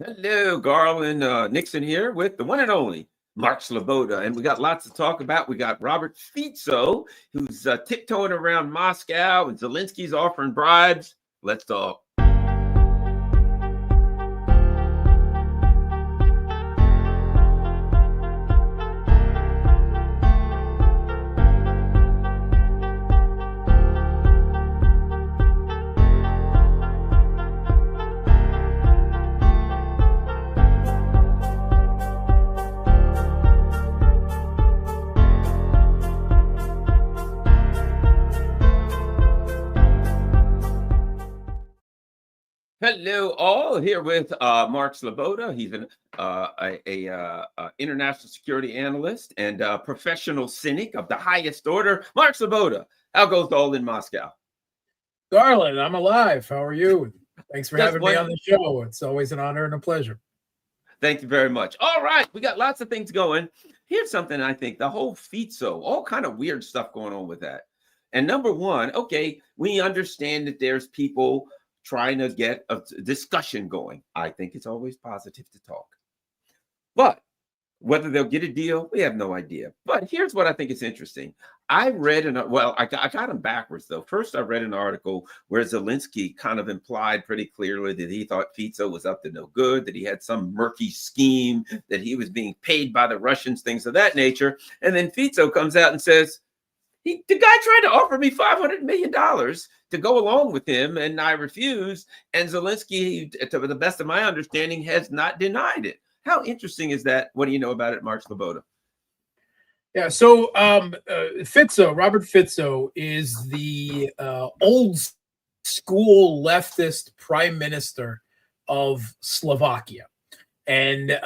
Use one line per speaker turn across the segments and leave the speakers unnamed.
Hello, Garland Nixon here with the one and only Mark Sleboda. And we got lots to talk about. We got Robert Fico, who's tiptoeing around Moscow, and Zelensky's offering bribes. Let's talk. Hello, all. Here with Mark Sleboda. He's an international security analyst and professional cynic of the highest order. Mark Sleboda, how goes all in Moscow?
Garland, I'm alive. How are you? Thanks for
Just
having me on the show. It's always an honor and a pleasure.
Thank you very much. All right, we got lots of things going. Here's something I think the whole Fico, all kind of weird stuff going on with that. And number one, okay, we understand that there's people trying to get a discussion going. I think it's always positive to talk. But whether they'll get a deal, we have no idea. But here's what I think is interesting. I read I got them backwards though. First, I read an article where Zelensky kind of implied pretty clearly that he thought Fico was up to no good, that he had some murky scheme, that he was being paid by the Russians, things of that nature. And then Fico comes out and says, the guy tried to offer me $500 million to go along with him, and I refused. And Zelensky, to the best of my understanding, has not denied it. How interesting is that? What do you know about it, Mark Sleboda?
Yeah, so Robert Fico is the old school leftist prime minister of Slovakia. And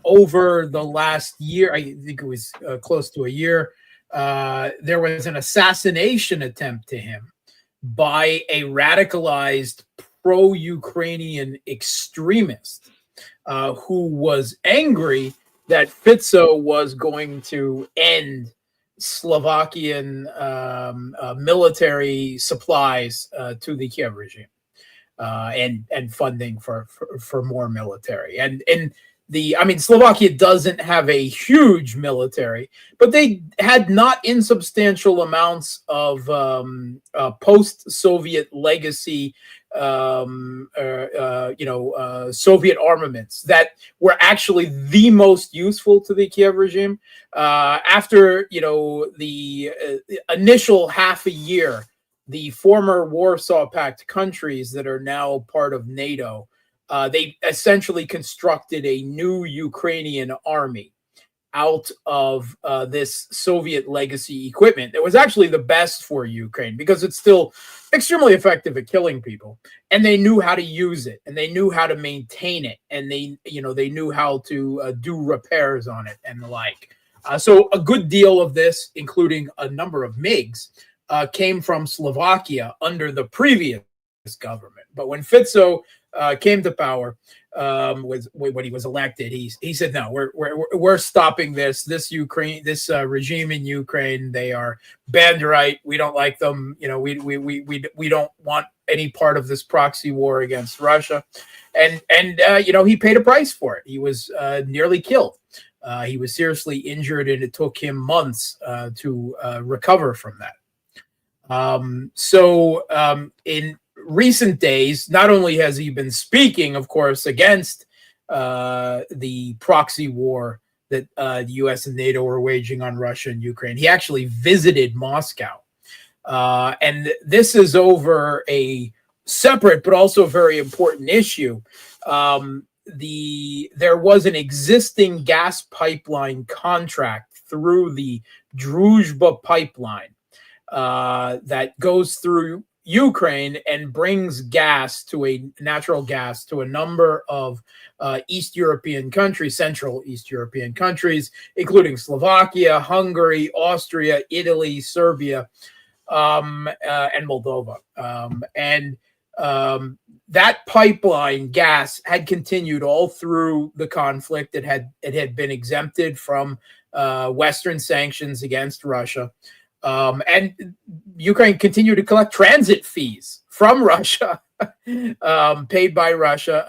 over the last year, I think it was close to a year, there was an assassination attempt to him by a radicalized pro-Ukrainian extremist who was angry that Fico was going to end Slovakian military supplies to the Kiev regime and funding for more military. Slovakia doesn't have a huge military, but they had not insubstantial amounts of post-Soviet legacy, Soviet armaments that were actually the most useful to the Kiev regime. After the initial half a year, the former Warsaw Pact countries that are now part of NATO, they essentially constructed a new Ukrainian army out of this Soviet legacy equipment. It was actually the best for Ukraine because it's still extremely effective at killing people, and they knew how to use it, and they knew how to maintain it, and they knew how to do repairs on it and the like. So a good deal of this, including a number of MiGs, came from Slovakia under the previous government. But when Fico came to power, when he was elected, he said, no, we're stopping this regime in Ukraine. They are banned right. We don't like them. We don't want any part of this proxy war against Russia. And he paid a price for it. He was nearly killed. He was seriously injured, and it took him months to recover from that. In recent days, not only has he been speaking, of course, against the proxy war that the U.S. and NATO were waging on Russia and Ukraine, he actually visited Moscow. And this is over a separate but also very important issue. There was an existing gas pipeline contract through the Druzhba pipeline that goes through Ukraine and brings natural gas to a number of East European countries, Central East European countries, including Slovakia, Hungary, Austria, Italy, Serbia, and Moldova. That pipeline gas had continued all through the conflict. It had been exempted from Western sanctions against Russia. And Ukraine continued to collect transit fees from Russia paid by Russia,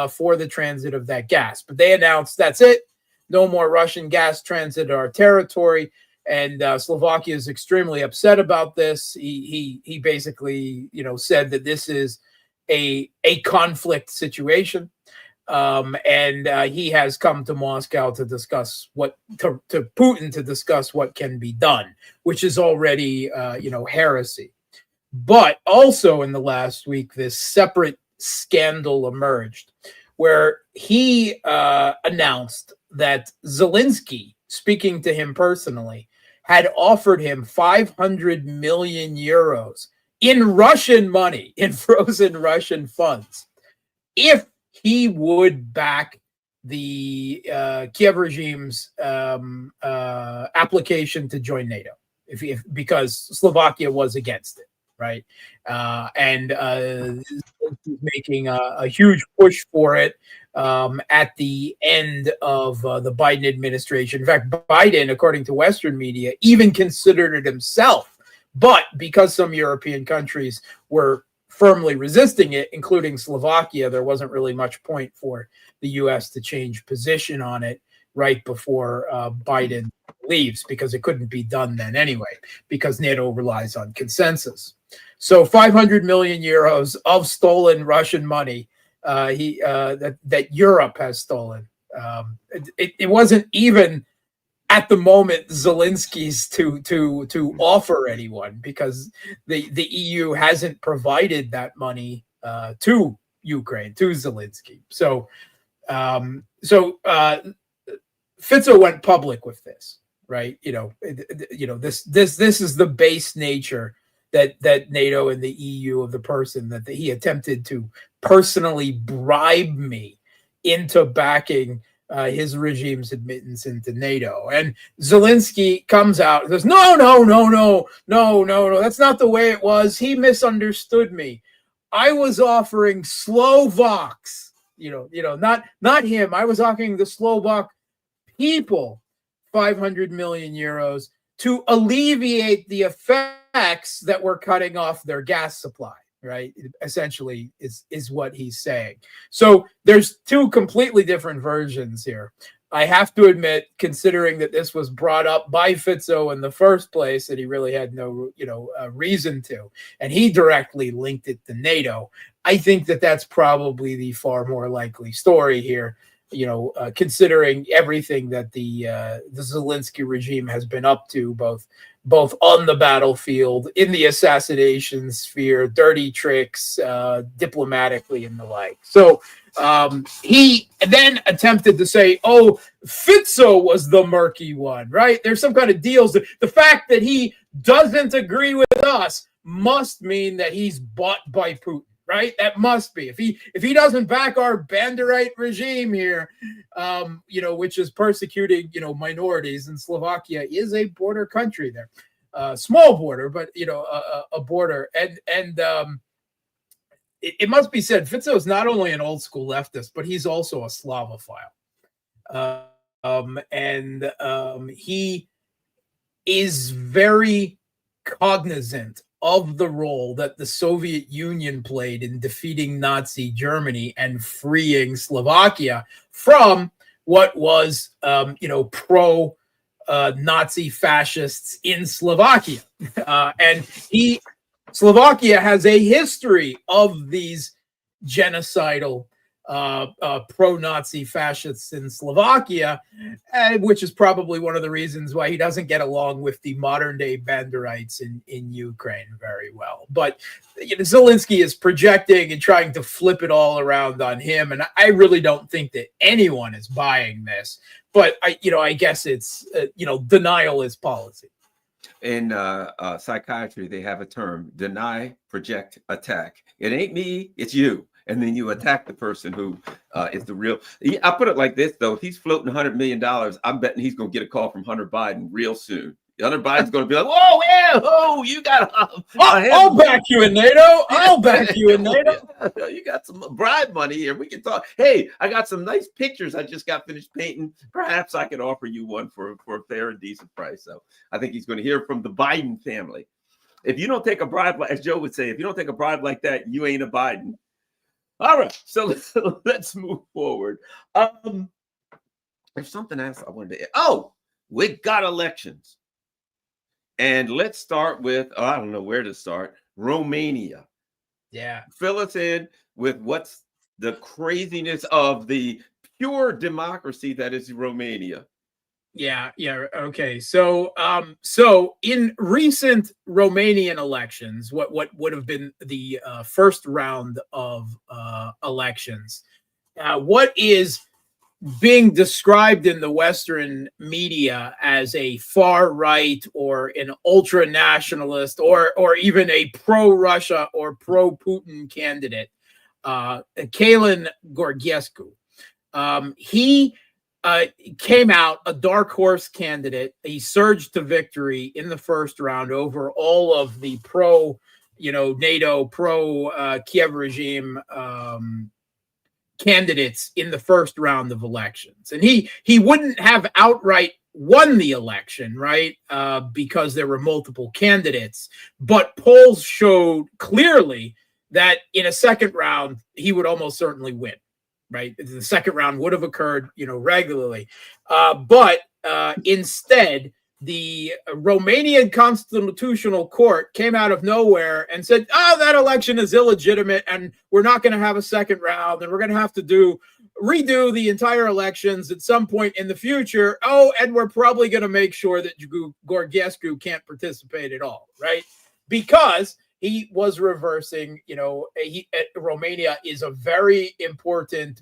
for the transit of that gas. But they announced that's it. No more Russian gas transit our territory. And Slovakia is extremely upset about this. He basically, said that this is a conflict situation. And he has come to Moscow to discuss to Putin to discuss what can be done, which is already, heresy. But also in the last week, this separate scandal emerged where he announced that Zelensky, speaking to him personally, had offered him 500 million euros in Russian money, in frozen Russian funds, if he would back the Kiev regime's application to join NATO, because Slovakia was against it. Right. And he's making a huge push for it at the end of the Biden administration. In fact, Biden, according to Western media, even considered it himself. But because some European countries were firmly resisting it, including Slovakia, there wasn't really much point for the U.S. to change position on it right before Biden leaves, because it couldn't be done then anyway, because NATO relies on consensus. So 500 million euros of stolen Russian money that Europe has stolen. It wasn't even at the moment Zelensky's to offer anyone, because the EU hasn't provided that money to Ukraine, to Zelensky. So Fico went public with this, right? This is the base nature that NATO and the EU of the person that he attempted to personally bribe me into backing his regime's admittance into NATO. And Zelensky comes out and says, no, that's not the way it was. He misunderstood me. I was offering Slovaks, not him. I was offering the Slovak people 500 million euros to alleviate the effects that were cutting off their gas supply, right? Essentially is what he's saying. So there's two completely different versions here. I have to admit, considering that this was brought up by Fico in the first place, that he really had no, reason to, and he directly linked it to NATO. I think that that's probably the far more likely story here. Considering everything that the Zelensky regime has been up to, both on the battlefield, in the assassination sphere, dirty tricks, diplomatically, and the like. So he then attempted to say, "Oh, Fico was the murky one, right? There's some kind of deals. The fact that he doesn't agree with us must mean that he's bought by Putin." Right, that must be. If he doesn't back our Banderite regime here, which is persecuting, minorities, and Slovakia is a border country there, small border, but a border, and it must be said, Fico is not only an old school leftist, but he's also a Slavophile, and he is very cognizant of the role that the Soviet Union played in defeating Nazi Germany and freeing Slovakia from what was, pro Nazi fascists in Slovakia. And Slovakia has a history of these genocidal pro-Nazi fascists in Slovakia, which is probably one of the reasons why he doesn't get along with the modern-day Banderites in Ukraine very well. But Zelensky is projecting and trying to flip it all around on him, and I really don't think that anyone is buying this. But I guess it's denial is policy.
In psychiatry, they have a term: deny, project, attack. It ain't me, it's you. And then you attack the person who is the real. I put it like this, though. If he's floating $100 million, I'm betting he's going to get a call from Hunter Biden real soon. Hunter Biden's going to be like, "Whoa, yeah, oh, you got
I'll back you in NATO. I'll back you in NATO.
You got some bribe money here. We can talk. Hey, I got some nice pictures I just got finished painting. Perhaps I could offer you one for a fair and decent price." So I think he's going to hear from the Biden family. If you don't take a bribe, as Joe would say, if you don't take a bribe like that, you ain't a Biden. All right, so let's move forward. There's something else I wanted to. Oh, we got elections, and let's start with. Oh, I don't know where to start. Romania.
Yeah.
Fill us in with what's the craziness of the pure democracy that is Romania.
Yeah. Okay. So, in recent Romanian elections, what would have been the first round of elections, what is being described in the Western media as a far right or an ultra nationalist or even a pro Russia or pro Putin candidate, Kalin Gorgescu. He came out a dark horse candidate. He surged to victory in the first round over all of the pro, NATO, pro Kiev regime candidates in the first round of elections. And he wouldn't have outright won the election, right? Because there were multiple candidates. But polls showed clearly that in a second round, he would almost certainly win. Right, the second round would have occurred, regularly, but instead, the Romanian Constitutional Court came out of nowhere and said, "Oh, that election is illegitimate, and we're not going to have a second round, and we're going to have to redo the entire elections at some point in the future. Oh, and we're probably going to make sure that Gorgescu can't participate at all, right? Because he was reversing, Romania is a very important,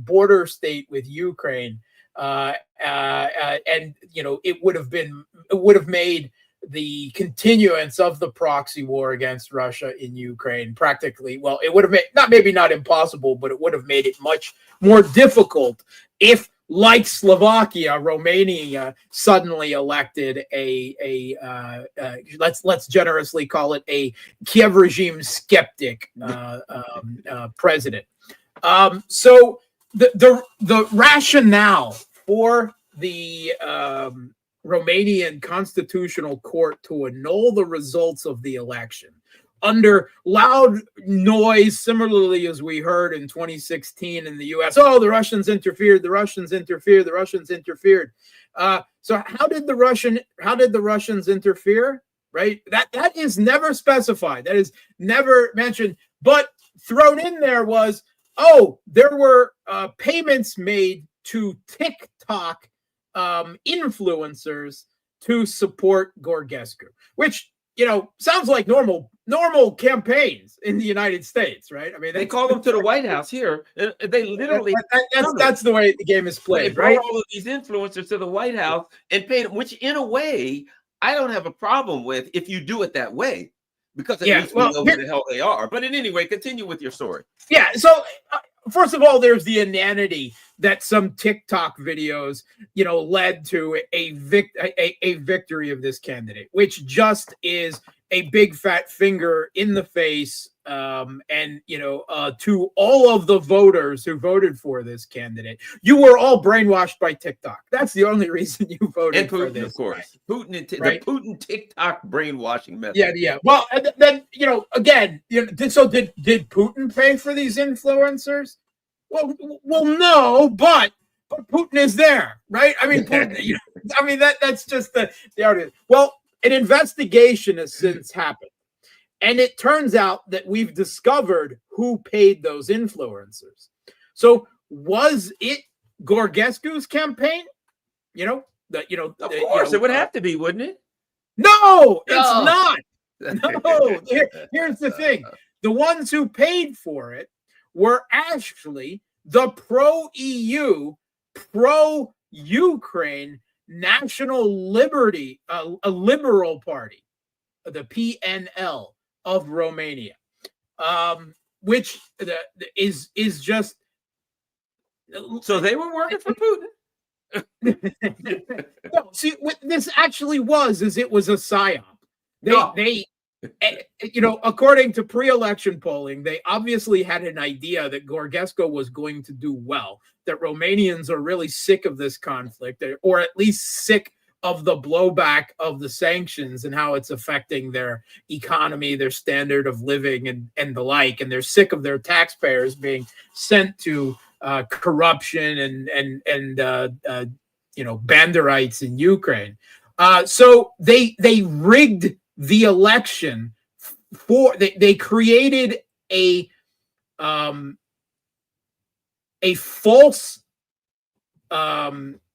border state with Ukraine. And, it would have made the continuance of the proxy war against Russia in Ukraine practically, well, it would have made, not impossible, but it would have made it much more difficult if, like Slovakia, Romania suddenly elected let's generously call it a Kiev regime skeptic president. So the rationale for the Romanian Constitutional Court to annul the results of the election under loud noise, similarly as we heard in 2016 in the U.S. Oh, the Russians interfered. The Russians interfered. The Russians interfered. So how did the Russians interfere? Right. That is never specified. That is never mentioned. But thrown in there was, there were payments made to TikTok influencers to support Gorgescu, which sounds like normal campaigns in the United States, right? I mean,
they call them to the White House here. They literally
that's the way the game is played.
They brought all of these influencers to the White House and paid them, which in a way I don't have a problem with if you do it that way, because at least we know who the hell they are. But in any way, continue with your story.
Yeah. So first of all, there's the inanity that some TikTok videos, led to a victory of this candidate, which just is a big fat finger in the face, and to all of the voters who voted for this candidate. You were all brainwashed by TikTok. That's the only reason you voted
and Putin,
for this,
of course. Putin,
right?
The Putin TikTok brainwashing method.
Yeah. Well, and then again, so did Putin pay for these influencers? Well, no, but Putin is there, right? I mean, Putin, that's just the argument. Well, an investigation has since happened, and it turns out that we've discovered who paid those influencers. So, was it Gorgescu's campaign? Of
course, it would have to be, wouldn't it?
No, it's not. No, here's the thing: the ones who paid for it were actually the pro-EU, pro-Ukraine National Liberty, a liberal party, the PNL of Romania, which is just.
So they were working for Putin.
No, see, what this actually was it was a psyop. They according to pre-election polling, they obviously had an idea that Gorgescu was going to do well, that Romanians are really sick of this conflict, or at least sick of the blowback of the sanctions and how it's affecting their economy, their standard of living, and the like. And they're sick of their taxpayers being sent to corruption and Banderites in Ukraine. So they rigged the election they created a false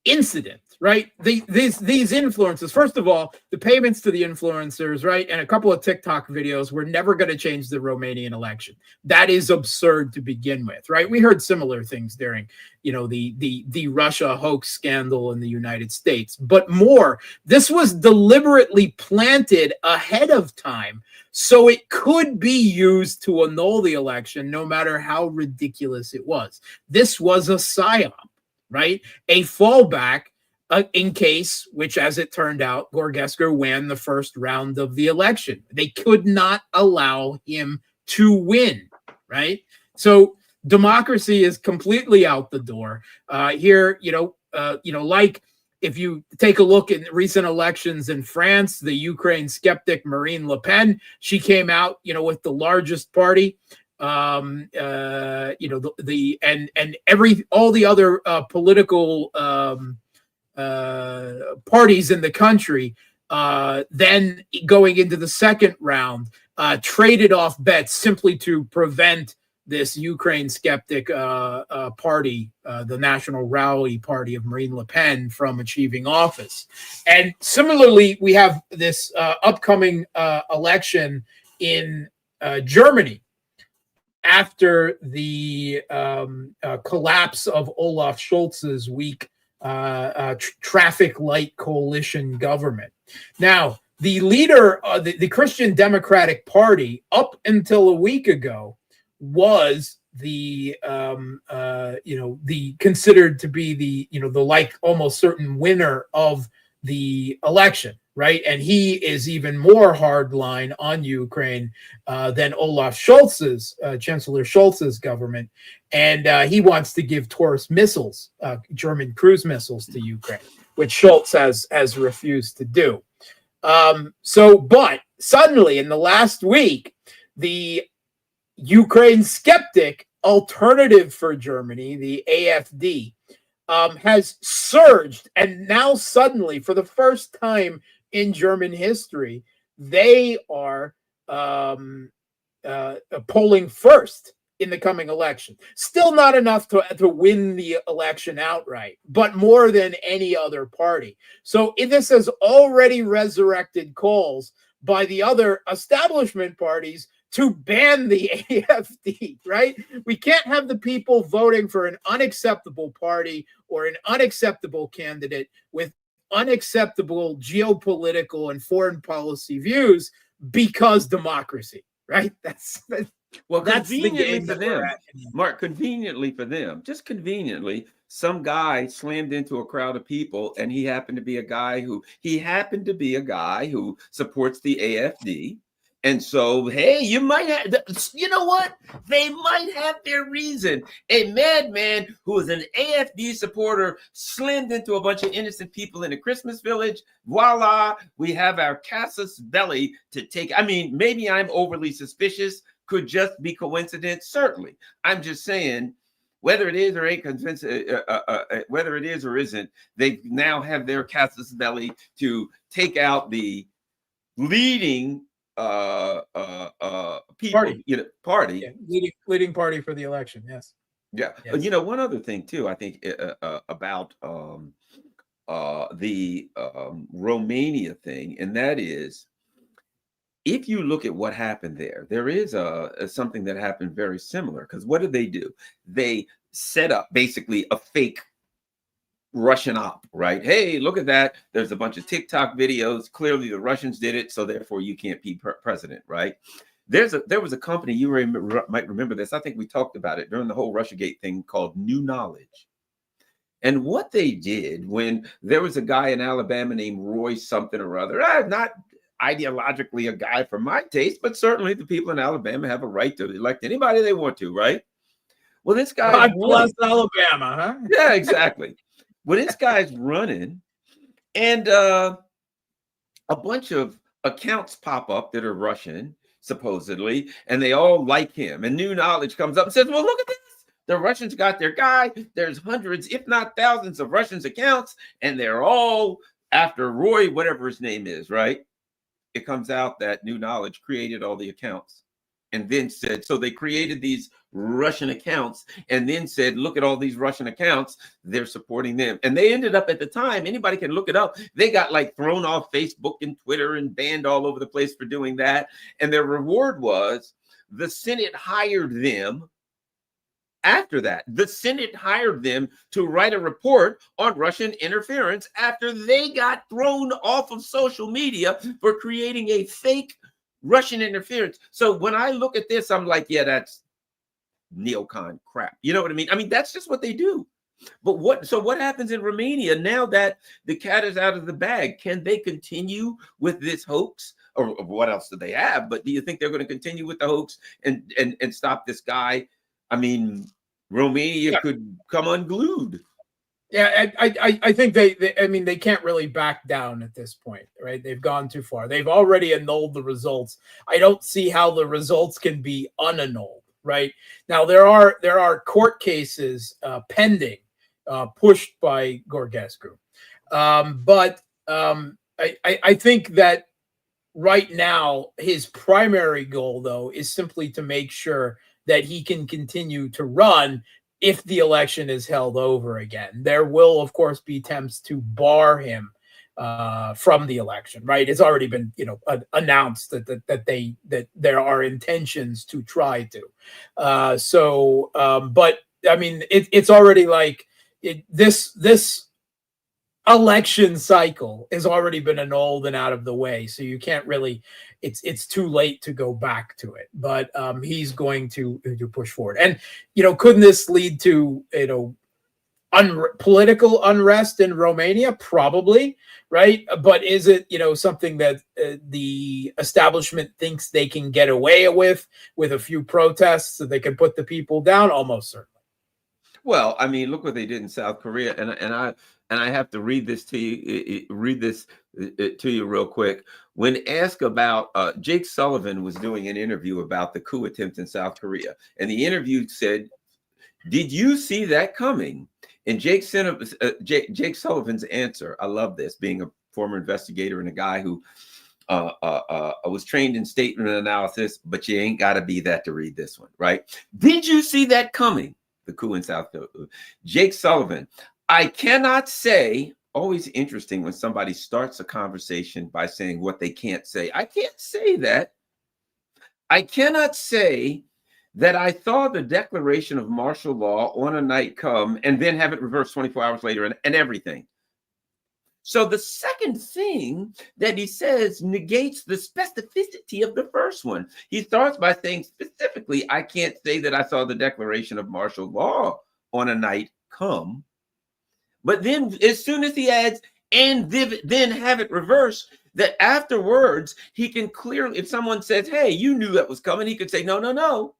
incident, right? These influencers, first of all, the payments to the influencers, right, and a couple of TikTok videos were never going to change the Romanian election. That is absurd to begin with, right? We heard similar things during, the Russia hoax scandal in the United States, but more, this was deliberately planted ahead of time so it could be used to annul the election, no matter how ridiculous it was. This was a psyop, right? A fallback in case, which as it turned out, Gorgescu won the first round of the election. They could not allow him to win, right? So democracy is completely out the door. Here, like if you take a look at recent elections in France, the Ukraine skeptic Marine Le Pen, she came out, with the largest party. All the other political parties in the country, then going into the second round, traded off bets simply to prevent this Ukraine skeptic party, the National Rally Party of Marine Le Pen, from achieving office. And similarly, we have this upcoming election in Germany, after the collapse of Olaf Scholz's weak traffic light coalition government. Now, the leader of the Christian Democratic Party, up until a week ago, was the considered to be the almost certain winner of the election, right? And he is even more hardline on Ukraine than Olaf Scholz's, Chancellor Scholz's government. And he wants to give Taurus missiles, German cruise missiles, to Ukraine, which Scholz has refused to do. But suddenly in the last week, the Ukraine skeptic Alternative for Germany, the AfD, has surged, and now suddenly, for the first time in German history, they are polling first in the coming election. Still not enough to win the election outright, but more than any other party. So this has already resurrected calls by the other establishment parties to ban the AfD, right? We can't have the people voting for an unacceptable party or an unacceptable candidate with unacceptable geopolitical and foreign policy views because democracy, right? That's
conveniently for them, Mark, conveniently for them, just conveniently, some guy slammed into a crowd of people, and he happened to be a guy who supports the AfD. And so, hey, you might have, you know what? They might have their reason. A madman who is an AfD supporter slammed into a bunch of innocent people in a Christmas village. Voila, we have our casus belli to take. I mean, maybe I'm overly suspicious. Could just be coincidence. Certainly. I'm just saying, whether it is or ain't convinced, whether it is or isn't, they now have their casus belli to take out the leading people, party,
leading party for the election. Yes.
Yeah. Yes. One other thing too, I think about the Romania thing, and that is, if you look at what happened there is something that happened very similar. Because what did they do? They set up basically a fake Russian op, right? Hey, look at that. There's a bunch of TikTok videos. Clearly the Russians did it, so therefore you can't be president, right? There was a company, you might remember this. I think we talked about it during the whole Russiagate thing, called New Knowledge. And what they did, when there was a guy in Alabama named Roy something or other, not ideologically a guy for my taste, but certainly the people in Alabama have a right to elect anybody they want to, right? Well, this guy,
God bless Alabama, huh?
Yeah, exactly. Well, this guy's running, And a bunch of accounts pop up that are Russian, supposedly, and they all like him. And new knowledge comes up and says, well, look at this. The Russians got their guy. There's hundreds, if not thousands, of Russians' accounts, and they're all after Roy, whatever his name is, right? It comes out that new knowledge created all the accounts and then said, so they created these Russian accounts and then said, look at all these Russian accounts, they're supporting them. And they ended up, at the time, anybody can look it up, they got like thrown off Facebook and Twitter and banned all over the place for doing that. And their reward was the Senate hired them. After that, the Senate hired them to write a report on Russian interference after they got thrown off of social media for creating a fake Russian interference. So when I look at this, I'm like, yeah, that's neocon crap. You know what I mean? I mean, that's just what they do. But what happens in Romania now that the cat is out of the bag? Can they continue with this hoax? Or what else do they have? But do you think they're going to continue with the hoax and stop this guy? I mean, Romania could come unglued.
Yeah, I think they can't really back down at this point, right? They've gone too far. They've already annulled the results. I don't see how the results can be unannulled, right? Now there are court cases pending, pushed by Gorgescu, but I think that right now his primary goal, though, is simply to make sure that he can continue to run if the election is held over again. There will, of course, be attempts to bar him from the election, right? It's already been, announced that there are intentions to try to. But I mean, it's already like this election cycle has already been annulled and out of the way, so you can't really. It's too late to go back to it. But he's going to push forward, and couldn't this lead to political unrest in Romania? Probably, right? But is it something that the establishment thinks they can get away with a few protests so they can put the people down? Almost certainly.
Well, I mean, look what they did in South Korea, and I have to read this to you. To you real quick. When asked about, Jake Sullivan was doing an interview about the coup attempt in South Korea, and the interview said, "Did you see that coming?" And Jake Sullivan's answer, I love this, being a former investigator and a guy who was trained in statement analysis, but you ain't got to be that to read this one, right? Did you see that coming? The coup in South Korea. Jake Sullivan, I cannot say. Always interesting when somebody starts a conversation by saying what they can't say. I can't say that. I cannot say that I saw the declaration of martial law on a night come and then have it reversed 24 hours later and everything. So the second thing that he says negates the specificity of the first one. He starts by saying specifically, I can't say that I saw the declaration of martial law on a night come. But then as soon as he adds, and then have it reversed, that afterwards he can clearly, if someone says, hey, you knew that was coming, he could say, no.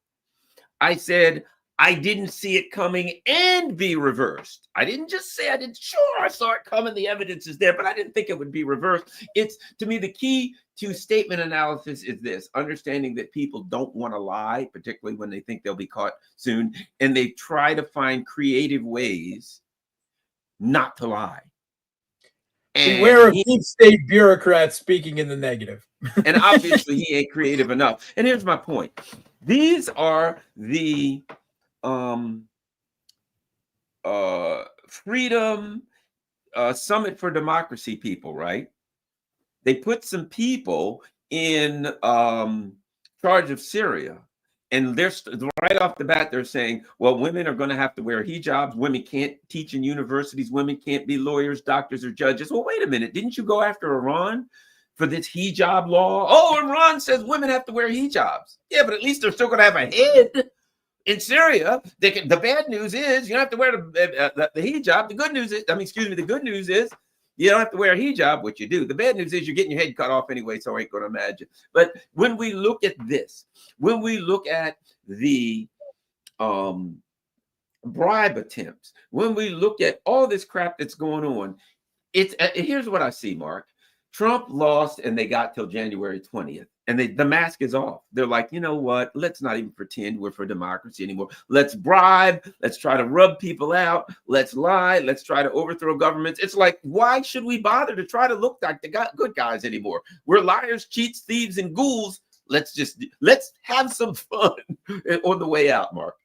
I said, I didn't see it coming and be reversed. I didn't just say I saw it coming. The evidence is there, but I didn't think it would be reversed. It's, to me, the key to statement analysis is this: understanding that people don't want to lie, particularly when they think they'll be caught soon, and they try to find creative ways not to lie.
Beware of deep state bureaucrats speaking in the negative.
And obviously he ain't creative enough. And here's my point. These are the Freedom Summit for Democracy people, right? They put some people in charge of Syria. And they're right off the bat, they're saying, well, women are going to have to wear hijabs. Women can't teach in universities. Women can't be lawyers, doctors, or judges. Well, wait a minute. Didn't you go after Iran for this hijab law? Oh, Iran says women have to wear hijabs. Yeah, but at least they're still going to have a head. In Syria, the bad news is you don't have to wear the hijab. The good news is, the good news is you don't have to wear a hijab, which you do. The bad news is you're getting your head cut off anyway, so I ain't going to imagine. But when we look at this, when we look at the bribe attempts, when we look at all this crap that's going on, it's here's what I see, Mark. Trump lost and they got till January 20th. And the mask is off. They're like, you know what? Let's not even pretend we're for democracy anymore. Let's bribe. Let's try to rub people out. Let's lie. Let's try to overthrow governments. It's like, why should we bother to try to look like the good guys anymore? We're liars, cheats, thieves, and ghouls. Let's have some fun on the way out, Mark.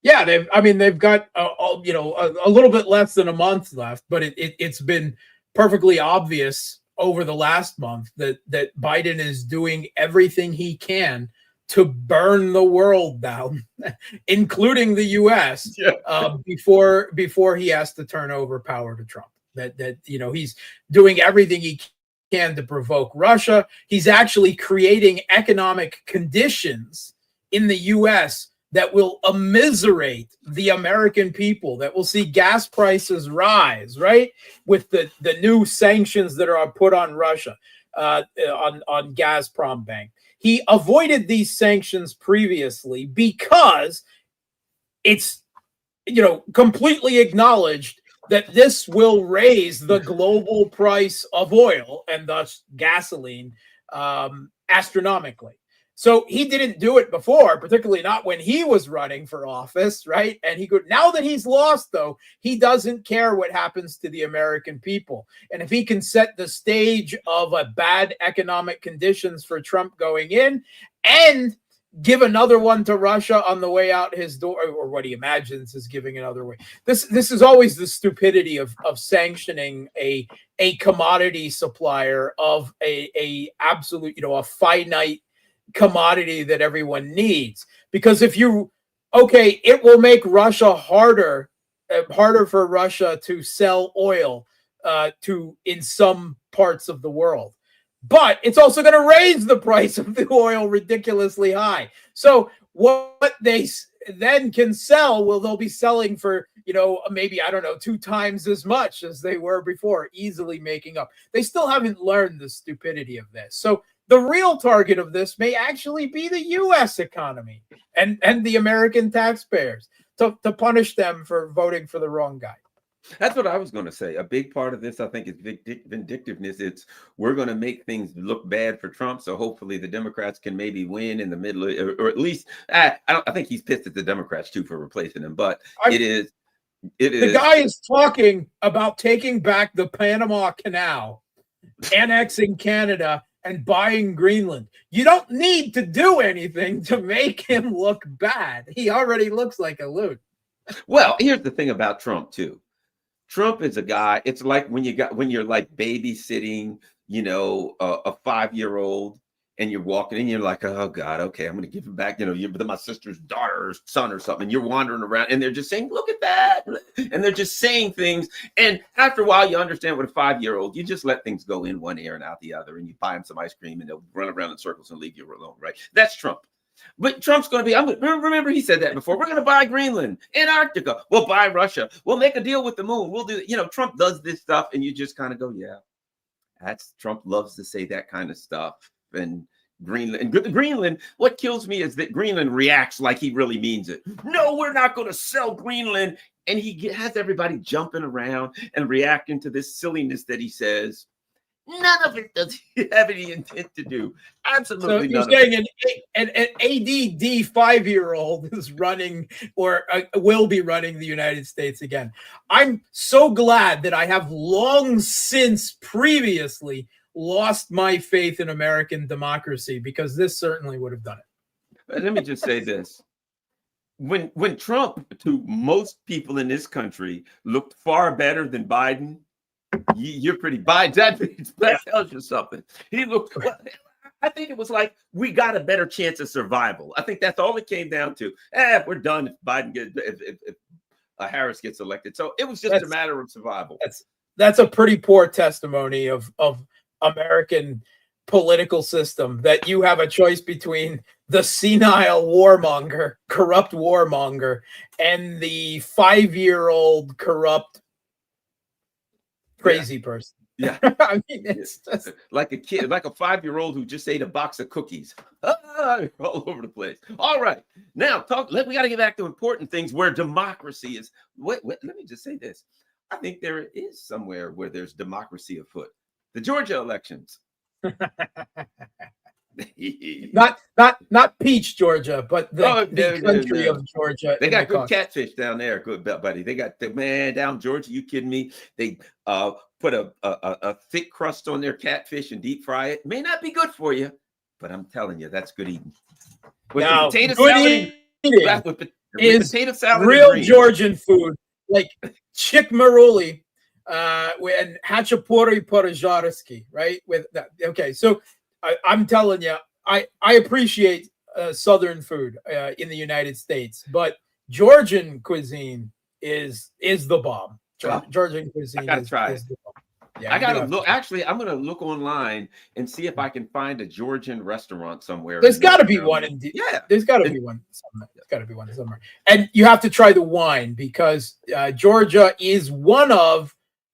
Yeah, they've got a little bit less than a month left, but it's been perfectly obvious over the last month that Biden is doing everything he can to burn the world down, including the U.S. Before he has to turn over power to Trump. That he's doing everything he can to provoke Russia. He's actually creating economic conditions in the U.S. that will immiserate the American people, that will see gas prices rise, right? With the new sanctions that are put on Russia, on Gazprom Bank. He avoided these sanctions previously because it's, completely acknowledged that this will raise the global price of oil and thus gasoline astronomically. So he didn't do it before, particularly not when he was running for office, right? And now that he's lost, though, he doesn't care what happens to the American people. And if he can set the stage of a bad economic conditions for Trump going in and give another one to Russia on the way out his door, or what he imagines is giving another way. This is always the stupidity of sanctioning a commodity supplier of a absolute, a finite commodity that everyone needs. Because it will make Russia harder for Russia to sell oil in some parts of the world. But it's also going to raise the price of the oil ridiculously high. So what they then can sell, they'll be selling for, maybe, 2 times as much as they were before, easily making up. They still haven't learned the stupidity of this. So the real target of this may actually be the U.S. economy and the American taxpayers to punish them for voting for the wrong guy.
That's what I was going to say. A big part of this, I think, is vindictiveness. We're going to make things look bad for Trump, so hopefully the Democrats can maybe win in the middle, or at least I think he's pissed at the Democrats too for replacing him. But it is. The
guy is talking about taking back the Panama Canal, annexing Canada, and buying Greenland. You don't need to do anything to make him look bad. He already looks like a loot.
Well, here's the thing about Trump too. Trump is a guy. It's like when you're like babysitting, a 5-year-old, and you're walking and you're like, oh God, okay, I'm gonna give him back. You're my sister's daughter or son or something. And you're wandering around and they're just saying, look at that. And they're just saying things. And after a while, you understand with a 5-year-old, you just let things go in one ear and out the other. And you buy them some ice cream and they'll run around in circles and leave you alone, right? That's Trump. But Trump's going to be, remember he said that before, we're going to buy Greenland, Antarctica, we'll buy Russia, we'll make a deal with the moon, we'll do, Trump does this stuff and you just kind of go, yeah, Trump loves to say that kind of stuff. And Greenland, what kills me is that Greenland reacts like he really means it. No, we're not going to sell Greenland. And he has everybody jumping around and reacting to this silliness that he says. None of it does he have any intent to do. Absolutely none. So you're saying
an ADD 5-year-old is running or will be running the United States again. I'm so glad that I have long since previously lost my faith in American democracy, because this certainly would have done it.
Let me just say this. When Trump, to most people in this country, looked far better than Biden, you're pretty Biden. That tells you something. He looked. I think it was like we got a better chance of survival. I think that's all it came down to. We're done if Biden if Harris gets elected. So it was just a matter of survival.
That's a pretty poor testimony of American political system, that you have a choice between the senile warmonger, corrupt warmonger, and the 5-year-old corrupt crazy person.
Yeah.
I mean, it's just
like a kid, like a 5-year-old who just ate a box of cookies. All over the place. All right. Now we got to get back to important things where democracy is. Wait, let me just say this. I think there is somewhere where there's democracy afoot. The Georgia elections.
not Peach, Georgia, but the,
Oh,
the country of Georgia.
They
in
got
the
good
Caucasus.
catfish down there, good buddy. They got the man down Georgia. You kidding me? They put a thick crust on their catfish and deep fry it. May not be good for you, but I'm telling you, that's good eating. With
Now,
the potato
good
salad,
eating
with
is
potato salad,
real
and greens.
Georgian food, like chikmaruli and hachapuri porajarski, right? With that. Okay, so I'm telling you, I appreciate Southern food in the United States, but Georgian cuisine is the bomb. Georgian cuisine
I gotta try
is
it.
the bomb. Yeah,
I gotta look. Actually, I'm gonna look online and see if I can find a Georgian restaurant somewhere.
There's got to be one in there's got to be one somewhere. There's got to be one somewhere. And you have to try the wine because Georgia is one of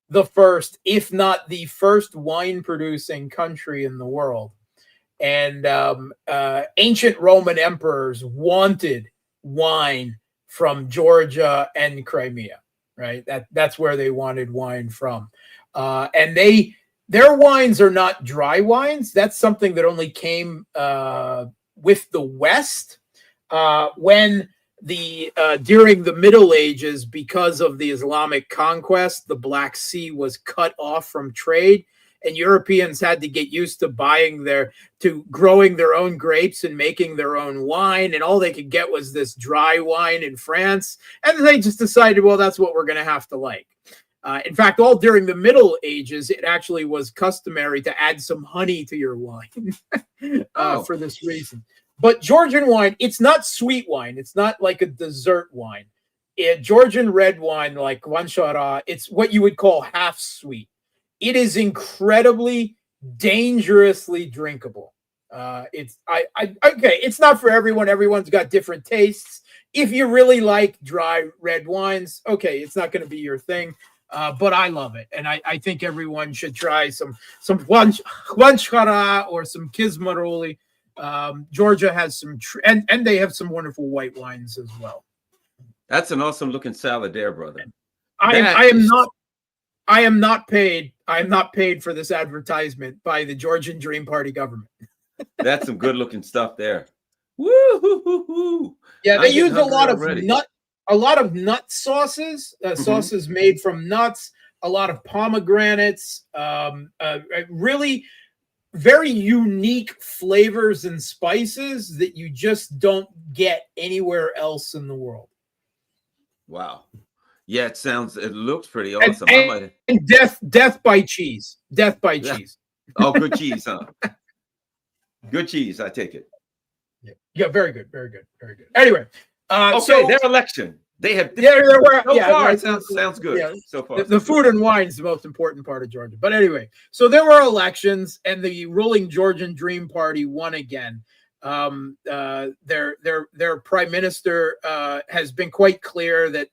the first, if not the first, wine producing country in the world. And ancient Roman emperors wanted wine from Georgia and Crimea, right? That's where they wanted wine from. And their wines are not dry wines. That's something that only came with the West when during the Middle Ages, because of the Islamic conquest, the Black Sea was cut off from trade, and Europeans had to get used to growing their own grapes and making their own wine, and all they could get was this dry wine in France, and they just decided, well, that's what we're going to have to like. In fact, all during the Middle Ages, it actually was customary to add some honey to your wine for this reason. But Georgian wine, it's not sweet wine. It's not like a dessert wine. Georgian red wine, like guanchara, it's what you would call half sweet. It is incredibly, dangerously drinkable. It's not for everyone. Everyone's got different tastes. If you really like dry red wines, okay, it's not going to be your thing. But I love it, and I think everyone should try some guanchara or some kismaroli. Georgia has some, and they have some wonderful white wines as well.
That's an awesome looking salad there, brother.
I am not paid for this advertisement by the Georgian Dream Party government.
That's some good looking stuff there. Woo!
Yeah, they use a lot of nut sauces, sauces made from nuts, a lot of pomegranates, really very unique flavors and spices that you just don't get anywhere else in the world.
Wow. Yeah, it looks pretty awesome.
And death by cheese. Death by cheese.
Oh, good cheese, huh? Good cheese, I take it.
Yeah, very good. Anyway,
so their election. They have sounds good. Yeah, so far.
The food and wine is the most important part of Georgia. But anyway, so there were elections, and the ruling Georgian Dream Party won again. Their prime minister has been quite clear that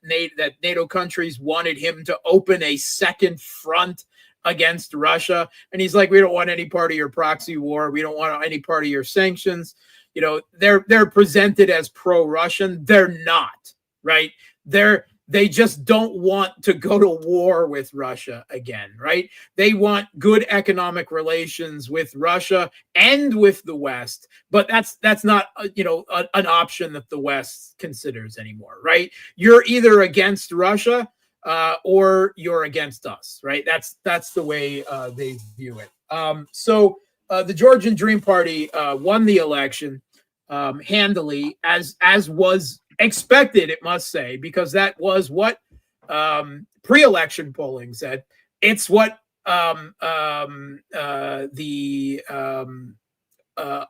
NATO countries wanted him to open a second front against Russia, and he's like, we don't want any part of your proxy war. We don't want any part of your sanctions. You know, they're presented as pro-Russian. They're not. Right? They just don't want to go to war with Russia again, right? They want good economic relations with Russia and with the West, but that's not an option that the West considers anymore, right? You're either against Russia or you're against us, right? That's the way they view it. So the Georgian Dream Party won the election handily, as was expected, it must say, because that was what pre-election polling said. It's what the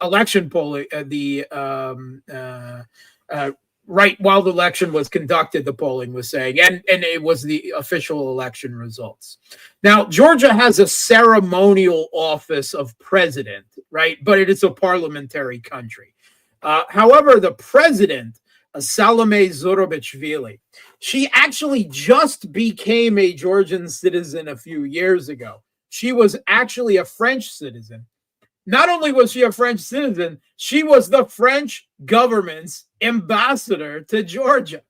election polling, right while the election was conducted, the polling was saying, and it was the official election results. Now, Georgia has a ceremonial office of president, right? But it is a parliamentary country. However, the president, Salome Zorobichvili, she actually just became a Georgian citizen a few years ago. She was actually a French citizen. Not only was she a French citizen, she was the French government's ambassador to Georgia.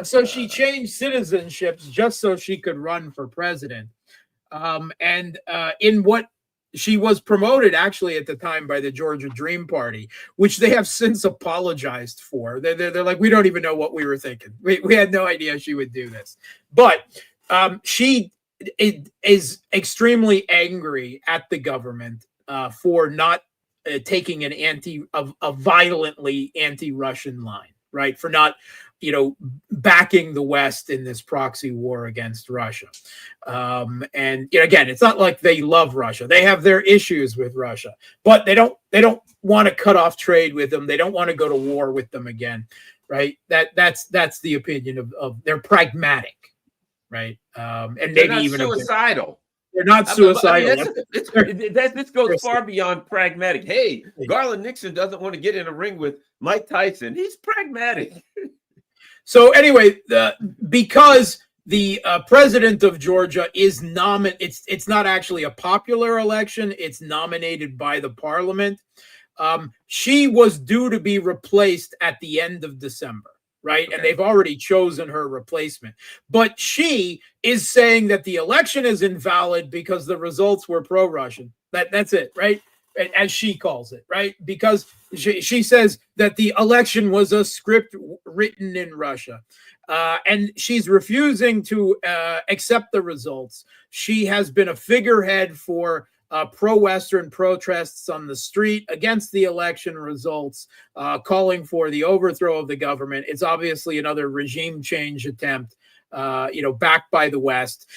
So she changed citizenships just so she could run for president. And in what she was promoted actually at the time by the Georgia Dream Party, which they have since apologized for. They're like, we don't even know what we were thinking. We had no idea she would do this. But she is extremely angry at the government for not taking a violently anti-Russian line, right? For not, backing the West in this proxy war against Russia. And again, it's not like they love Russia. They have their issues with Russia, but they don't want to cut off trade with them. They don't want to go to war with them again, right? That's the opinion of they're pragmatic, right? And
They're
maybe
not
even
suicidal.
they're not suicidal.
This goes far beyond pragmatic. Hey, Garland Nixon doesn't want to get in a ring with Mike Tyson. He's pragmatic.
So anyway, because the president of Georgia is it's not actually a popular election. It's nominated by the parliament. She was due to be replaced at the end of December, right? Okay. And they've already chosen her replacement. But she is saying that the election is invalid because the results were pro-Russian. That's it, right? As she calls it, right? Because she says that the election was a script written in Russia. And she's refusing to accept the results. She has been a figurehead for pro-Western protests on the street against the election results, calling for the overthrow of the government. It's obviously another regime change attempt, backed by the West.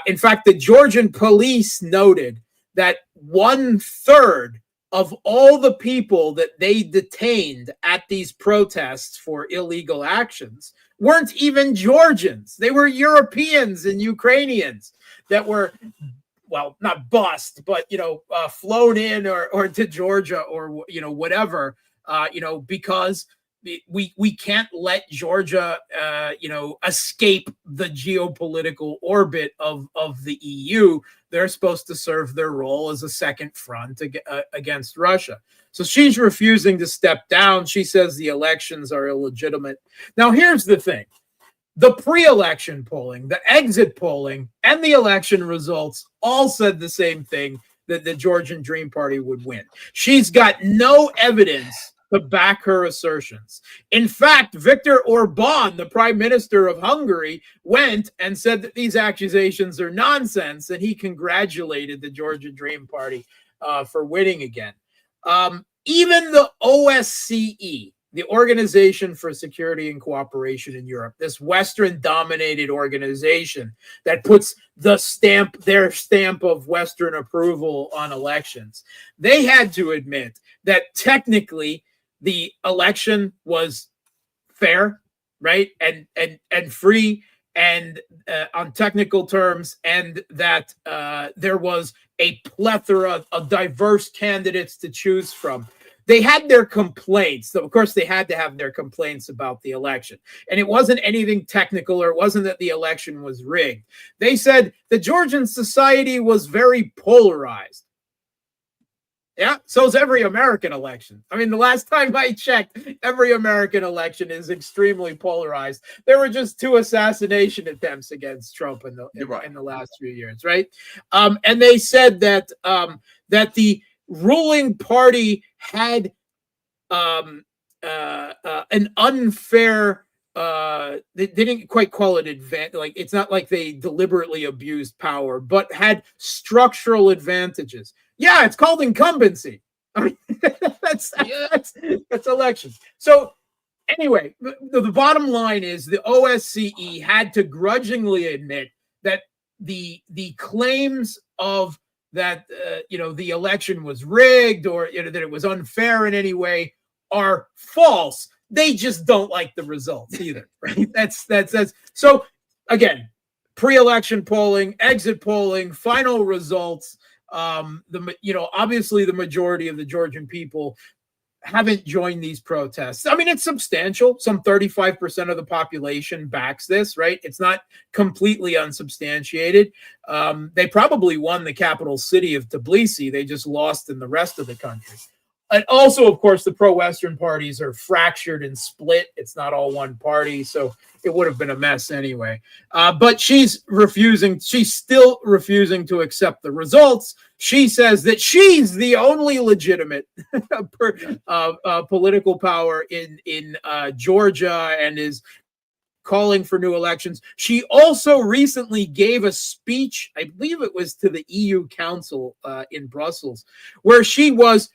In fact, the Georgian police noted that 1/3 of all the people that they detained at these protests for illegal actions weren't even Georgians. They were Europeans and Ukrainians that were, well, not bussed, but, flown in or to Georgia or, whatever, because we can't let Georgia, escape the geopolitical orbit of the EU. They're supposed to serve their role as a second front against Russia. So she's refusing to step down. She says the elections are illegitimate. Now, here's the thing. The pre-election polling, the exit polling, and the election results all said the same thing, that the Georgian Dream Party would win. She's got no evidence to back her assertions. In fact, Viktor Orban, the prime minister of Hungary, went and said that these accusations are nonsense, and he congratulated the Georgian Dream Party for winning again. Even the OSCE, the Organization for Security and Cooperation in Europe, this Western-dominated organization that puts their stamp of Western approval on elections, they had to admit that technically the election was fair, right, and free, and on technical terms, and that there was a plethora of diverse candidates to choose from. They had their complaints. So, of course, they had to have their complaints about the election. And it wasn't anything technical, or it wasn't that the election was rigged. They said the Georgian society was very polarized. Yeah, so is every American election. I mean, the last time I checked, every American election is extremely polarized. There were just 2 assassination attempts against Trump in the last few years, right? And they said that that the ruling party had an unfair. They didn't quite call it advantage. Like, it's not like they deliberately abused power, but had structural advantages. Yeah, it's called incumbency. I mean, that's elections. So anyway, the bottom line is the OSCE had to grudgingly admit that the claims of that the election was rigged, or that it was unfair in any way, are false. They just don't like the results either, right? That's so. Again, pre-election polling, exit polling, final results. Obviously the majority of the Georgian people haven't joined these protests. I mean, it's substantial. Some 35% of the population backs this, right? It's not completely unsubstantiated. They probably won the capital city of Tbilisi. They just lost in the rest of the country. And also, of course, the pro-Western parties are fractured and split. It's not all one party, so it would have been a mess anyway. But she's refusing. She's still refusing to accept the results. She says that she's the only legitimate political power in Georgia and is calling for new elections. She also recently gave a speech, I believe it was to the EU Council in Brussels, where she was.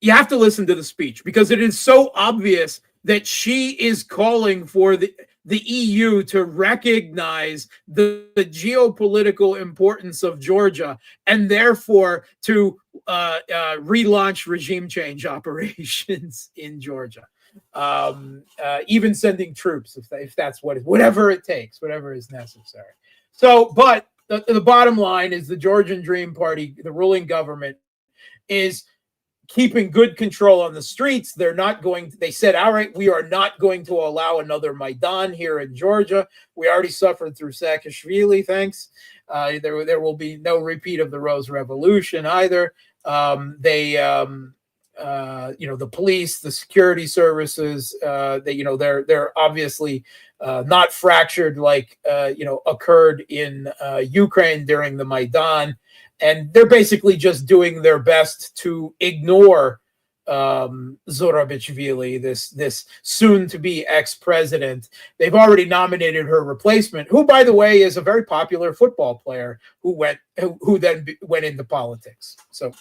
You have to listen to the speech because it is so obvious that she is calling for the EU to recognize the geopolitical importance of Georgia and therefore to relaunch regime change operations in Georgia. Even sending troops if that's whatever it takes, whatever is necessary. So, but the bottom line is the Georgian Dream Party, the ruling government, is keeping good control on the streets. They're not going to, they said, all right, we are not going to allow another Maidan here in Georgia. We already suffered through Saakashvili, thanks. There will be no repeat of the Rose Revolution either. The police, the security services, they're obviously not fractured like occurred in Ukraine during the Maidan. And they're basically just doing their best to ignore Zurabichvili, this soon-to-be ex-president. They've already nominated her replacement, who, by the way, is a very popular football player who then went into politics. So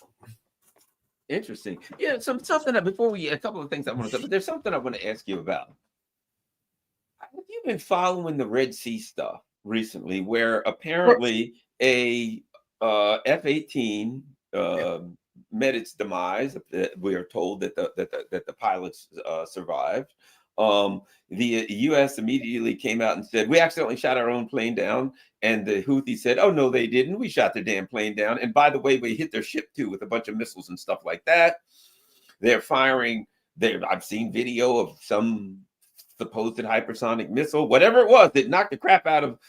interesting. Yeah, a couple of things I want to say, but there's something I want to ask you about. Have you been following the Red Sea stuff recently, where apparently a F-18 met its demise? We are told that the pilots survived. The U.S. immediately came out and said, we accidentally shot our own plane down. And the Houthis said, oh, no, they didn't. We shot their damn plane down. And by the way, we hit their ship, too, with a bunch of missiles and stuff like that. They're firing. I've seen video of some supposed hypersonic missile, whatever it was, that knocked the crap out of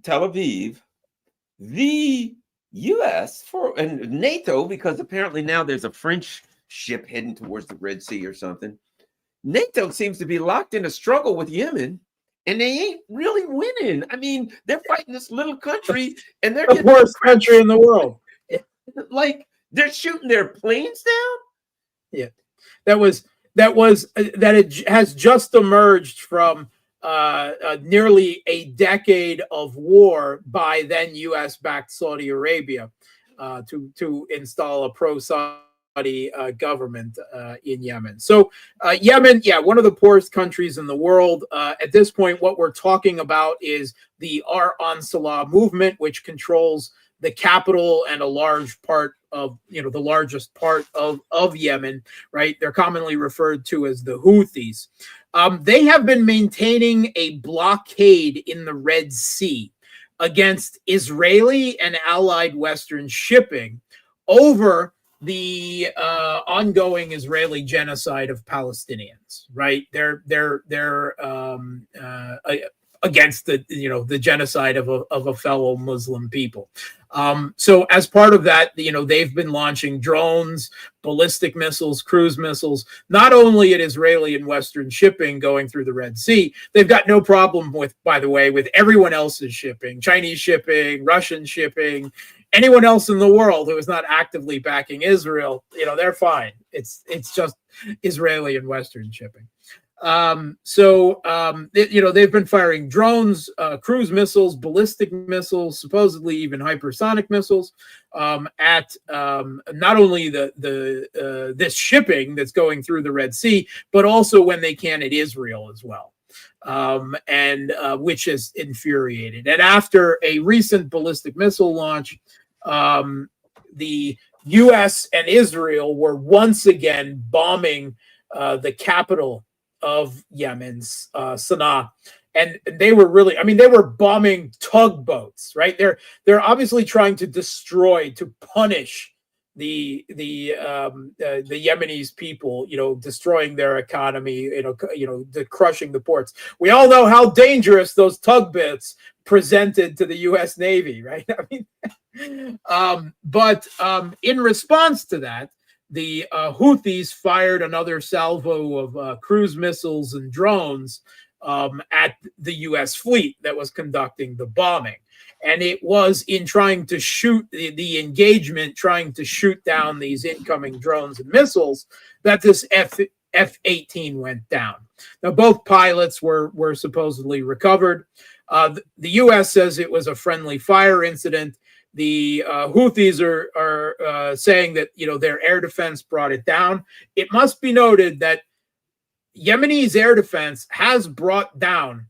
Tel Aviv. The U.S. and NATO, because apparently now there's a French ship heading towards the Red Sea or something. NATO seems to be locked in a struggle with Yemen, and they ain't really winning. I mean, they're fighting this little country, and they're
the worst country in the world.
Like they're shooting their planes down.
Yeah, it has just emerged from nearly a decade of war by then U.S.-backed Saudi Arabia to install a pro-Saudi government in Yemen. So Yemen, one of the poorest countries in the world. At this point, what we're talking about is the Ar Salah movement, which controls the capital and a large part of, the largest part of Yemen, right? They're commonly referred to as the Houthis. They have been maintaining a blockade in the Red Sea against Israeli and allied Western shipping over the ongoing Israeli genocide of Palestinians, right? They're against the genocide of a fellow Muslim people. So as part of that, they've been launching drones, ballistic missiles, cruise missiles, not only at Israeli and Western shipping going through the Red Sea. They've got no problem with, by the way, with everyone else's shipping, Chinese shipping, Russian shipping, anyone else in the world who is not actively backing Israel. They're fine. It's just Israeli and Western shipping. They've been firing drones, cruise missiles, ballistic missiles, supposedly even hypersonic missiles at not only this shipping that's going through the Red Sea, but also when they can at Israel as well, which is infuriated. And after a recent ballistic missile launch, the U.S. and Israel were once again bombing the capital of Yemen's Sana'a, and they were bombing tugboats, right? They're obviously trying to destroy, to punish the Yemenis people, destroying their economy, crushing the ports. We all know how dangerous those tugboats presented to the U.S. Navy, right? I mean, but in response to that, the Houthis fired another salvo of cruise missiles and drones at the U.S. fleet that was conducting the bombing. And it was in trying to shoot the engagement, trying to shoot down these incoming drones and missiles, that this F-18 went down. Now, both pilots were supposedly recovered. The U.S. says it was a friendly fire incident. The Houthis are saying that their air defense brought it down. It must be noted that Yemeni's air defense has brought down,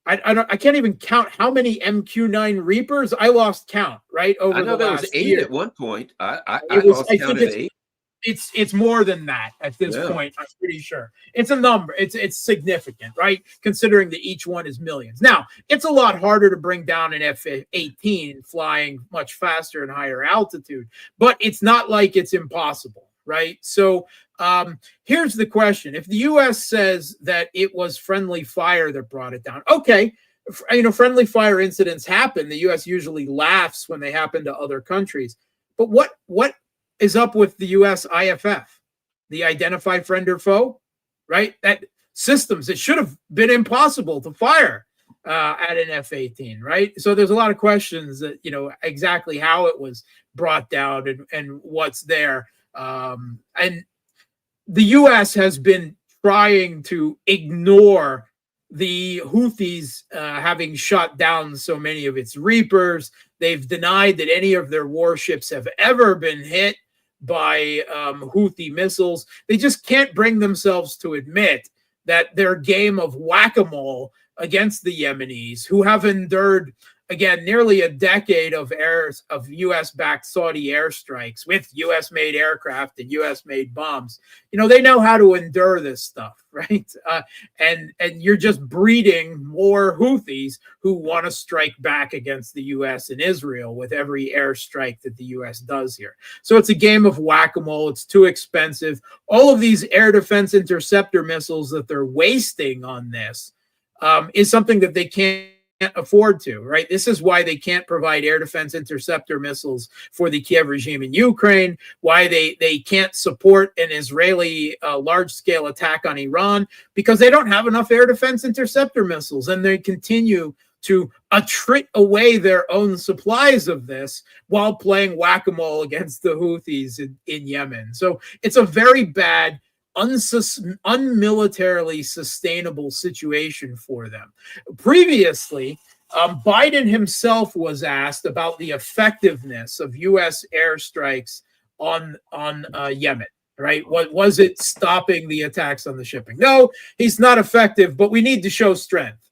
I can't even count how many MQ-9 Reapers. I lost count, right?
I know there was 8 at one point. I lost count at 8.
It's more than that at this point. I'm pretty sure it's a number. It's significant, right? Considering that each one is millions. Now, it's a lot harder to bring down an F-18 flying much faster and higher altitude, but it's not like it's impossible, right? So here's the question. If the U.S. says that it was friendly fire that brought it down, okay, friendly fire incidents happen. The U.S. usually laughs when they happen to other countries. But what is up with the U.S. IFF, the Identify Friend or Foe, right? That systems, it should have been impossible to fire at an F-18, right? So there's a lot of questions that, exactly how it was brought down and what's there. And the U.S. has been trying to ignore the Houthis having shot down so many of its Reapers. They've denied that any of their warships have ever been hit by Houthi missiles. They just can't bring themselves to admit that their game of whack-a-mole against the Yemenis, who have endured, again, nearly a decade of U.S.-backed Saudi airstrikes with U.S.-made aircraft and U.S.-made bombs. They know how to endure this stuff, right? And you're just breeding more Houthis who want to strike back against the U.S. and Israel with every airstrike that the U.S. does here. So it's a game of whack-a-mole. It's too expensive. All of these air defense interceptor missiles that they're wasting on this is something that they can't afford to, right? This is why they can't provide air defense interceptor missiles for the Kiev regime in Ukraine, why they can't support an Israeli large-scale attack on Iran, because they don't have enough air defense interceptor missiles, and they continue to attrit away their own supplies of this while playing whack-a-mole against the Houthis in Yemen. So it's a very bad, unmilitarily sustainable situation for them. Previously, Biden himself was asked about the effectiveness of U.S. airstrikes on Yemen, right? What was it stopping the attacks on the shipping? No, he's not effective, but we need to show strength.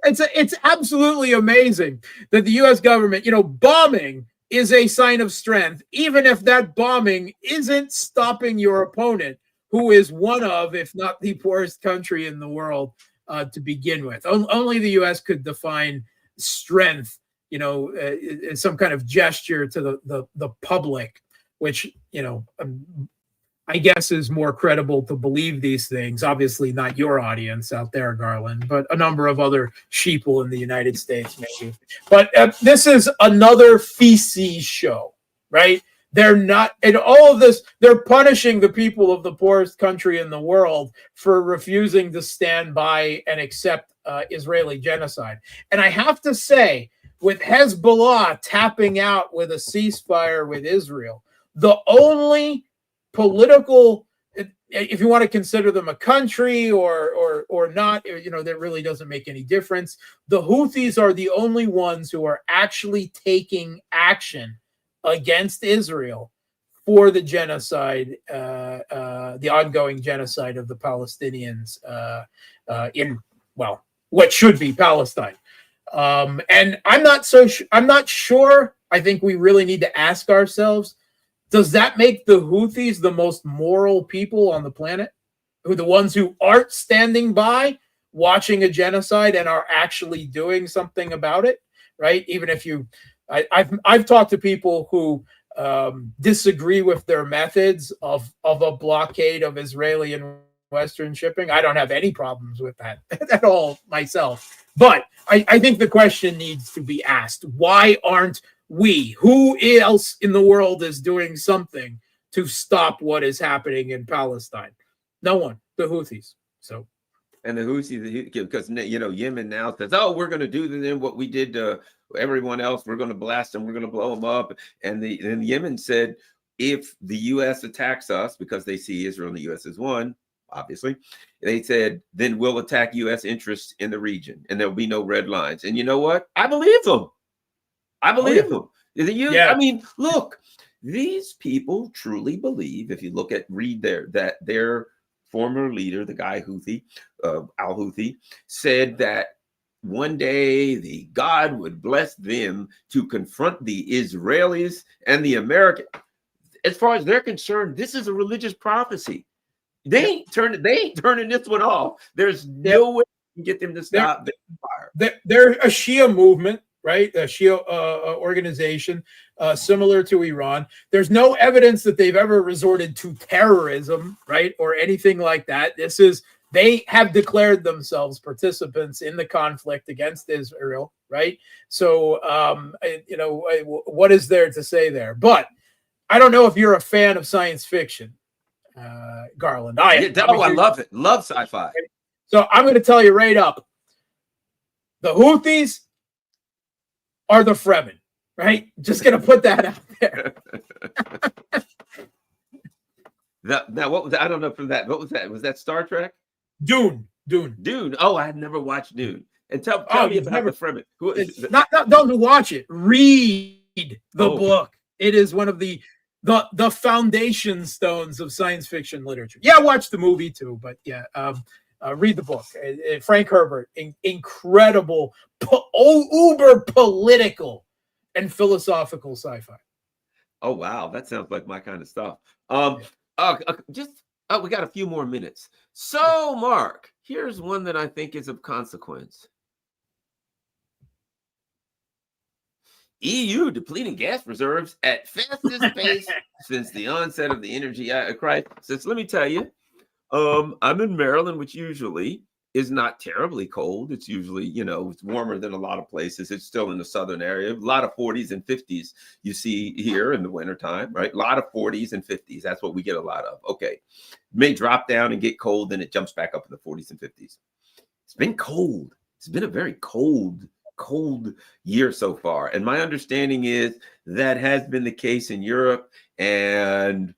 It's absolutely amazing that the U.S. government, bombing is a sign of strength, even if that bombing isn't stopping your opponent, who is one of, if not the poorest country in the world to begin with. Only the U.S. could define strength, as some kind of gesture to the public, which, I guess is more credible to believe these things. Obviously not your audience out there, Garland, but a number of other sheeple in the United States, maybe. But this is another feces show, right? They're not, in all of this, they're punishing the people of the poorest country in the world for refusing to stand by and accept Israeli genocide. And I have to say, with Hezbollah tapping out with a ceasefire with Israel, the only political, if you want to consider them a country or not, that really doesn't make any difference. The Houthis are the only ones who are actually taking action against Israel for the genocide, the ongoing genocide of the Palestinians in, what should be Palestine. And I'm not sure. I think we really need to ask ourselves, does that make the Houthis the most moral people on the planet? Who the ones who aren't standing by watching a genocide and are actually doing something about it, right? Even if I've talked to people who disagree with their methods of a blockade of Israeli and Western shipping. I don't have any problems with that at all myself. But I think the question needs to be asked: why aren't we? Who else in the world is doing something to stop what is happening in Palestine? No one. The Houthis. So.
And the Houthis, because Yemen now says, "Oh, we're going to do to them what we did to everyone else. We're going to blast them. We're going to blow them up." And Yemen said, "If the U.S. attacks us, because they see Israel and the U.S. as one, obviously, they said, then we'll attack U.S. interests in the region, and there'll be no red lines." And you know what? I believe them. I believe them. I mean, look, these people truly believe. If you read their former leader, the guy Houthi, al-Houthi, said that one day the God would bless them to confront the Israelis and the Americans. As far as they're concerned, this is a religious prophecy. They ain't turning this one off. There's no way you can get them to stop the fire.
They're a Shia movement, right? A Shia organization, similar to Iran. There's no evidence that they've ever resorted to terrorism, right, or anything like that. They have declared themselves participants in the conflict against Israel, right? So, what is there to say there? But I don't know if you're a fan of science fiction, Garland.
I love it. Love sci-fi.
So I'm going to tell you right up, the Houthis are the Fremen, right? Just going to put that out there.
Now, what was that? I don't know from that. What was that? Was that Star Trek?
Dune.
Oh, I had never watched Dune. And tell me about the Fremen.
Don't watch it. Read the book. It is one of the foundation stones of science fiction literature. Yeah, watch the movie too, but read the book. Frank Herbert, incredible, uber political and philosophical sci-fi.
Oh wow, that sounds like my kind of stuff. We got a few more minutes. So, Mark, here's one that I think is of consequence. EU depleting gas reserves at fastest pace since the onset of the energy crisis. Let me tell you, I'm in Maryland, which usually is not terribly cold. It's usually, it's warmer than a lot of places. It's still in the southern area. A lot of 40s and 50s you see here in the wintertime, right? A lot of 40s and 50s. That's what we get a lot of. Okay. May drop down and get cold, then it jumps back up in the 40s and 50s. It's been cold. It's been a very cold year so far. And my understanding is that has been the case in Europe, and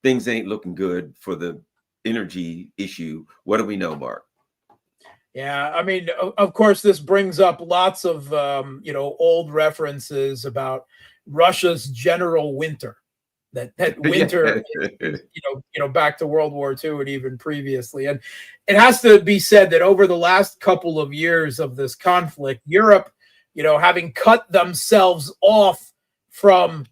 things ain't looking good for the energy issue. What do we know, Mark?
Yeah, I mean, of course, this brings up lots of, old references about Russia's general winter. That winter, back to World War II and even previously. And it has to be said that over the last couple of years of this conflict, Europe, having cut themselves off from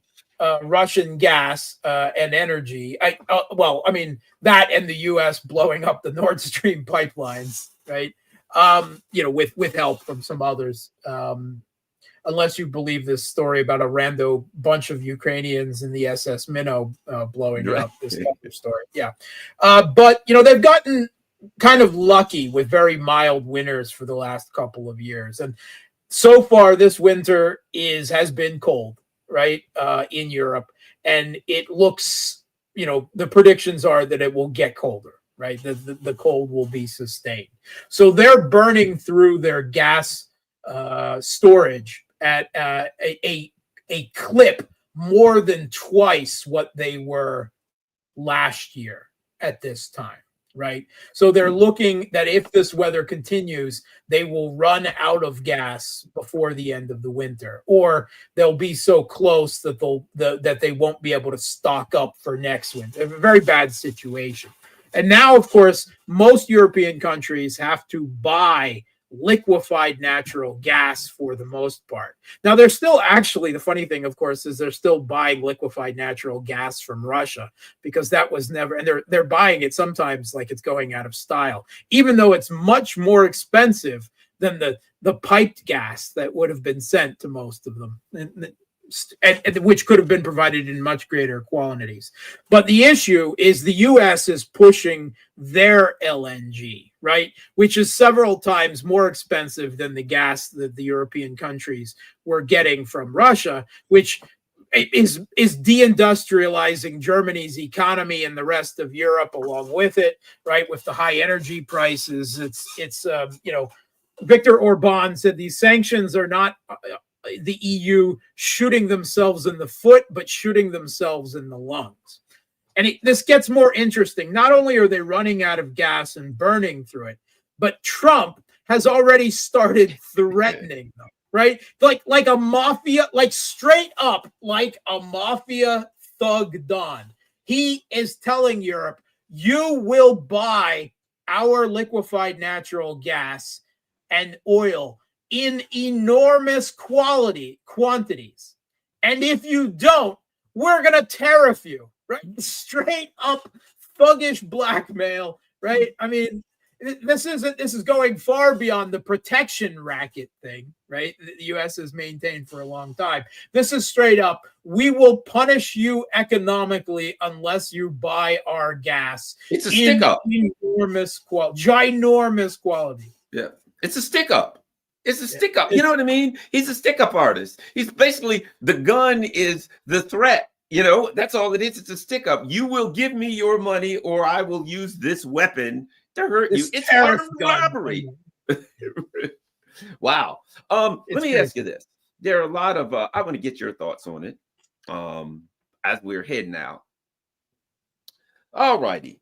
Russian gas and energy. That and the U.S. blowing up the Nord Stream pipelines, right? With help from some others. Unless you believe this story about a rando bunch of Ukrainians in the SS Minnow blowing up this other story. Yeah. But, they've gotten kind of lucky with very mild winters for the last couple of years. And so far this winter has been cold, right, in Europe. And it looks, the predictions are that it will get colder, right? The cold will be sustained. So they're burning through their gas storage at a clip more than twice what they were last year at this time, right? So they're looking that if this weather continues, they will run out of gas before the end of the winter, or they'll be so close that that they won't be able to stock up for next winter. A very bad situation. And now, of course, most European countries have to buy liquefied natural gas for the most part. Now, they're still the funny thing, of course, is they're still buying liquefied natural gas from Russia, because that was never, and they're buying it sometimes like it's going out of style, even though it's much more expensive than the piped gas that would have been sent to most of them. And and which could have been provided in much greater quantities. But the issue is the U.S. is pushing their LNG, right, which is several times more expensive than the gas that the European countries were getting from Russia, which is deindustrializing Germany's economy and the rest of Europe along with it, right? With the high energy prices, it's Viktor Orban said these sanctions are not the EU shooting themselves in the foot, but shooting themselves in the lungs. And this gets more interesting. Not only are they running out of gas and burning through it, but Trump has already started threatening them, right? Like a mafia, like straight up, like a mafia thug Don. He is telling Europe, you will buy our liquefied natural gas and oil in enormous quantities. And if you don't, we're going to tariff you, right? Straight up thuggish blackmail, right? I mean, this is going far beyond the protection racket thing, right? The U.S. has maintained for a long time. This is straight up, we will punish you economically unless you buy our gas.
It's a stick up.
Ginormous quality.
Yeah. It's a stick up. It's a stick up. You know what I mean? He's a stick up artist. He's basically, the gun is the threat. That's all it is. It's a stick up. You will give me your money or I will use this weapon to hurt you. It's armed robbery. Wow. Let me ask you this. There are a lot of, I want to get your thoughts on it as we're heading out. All righty.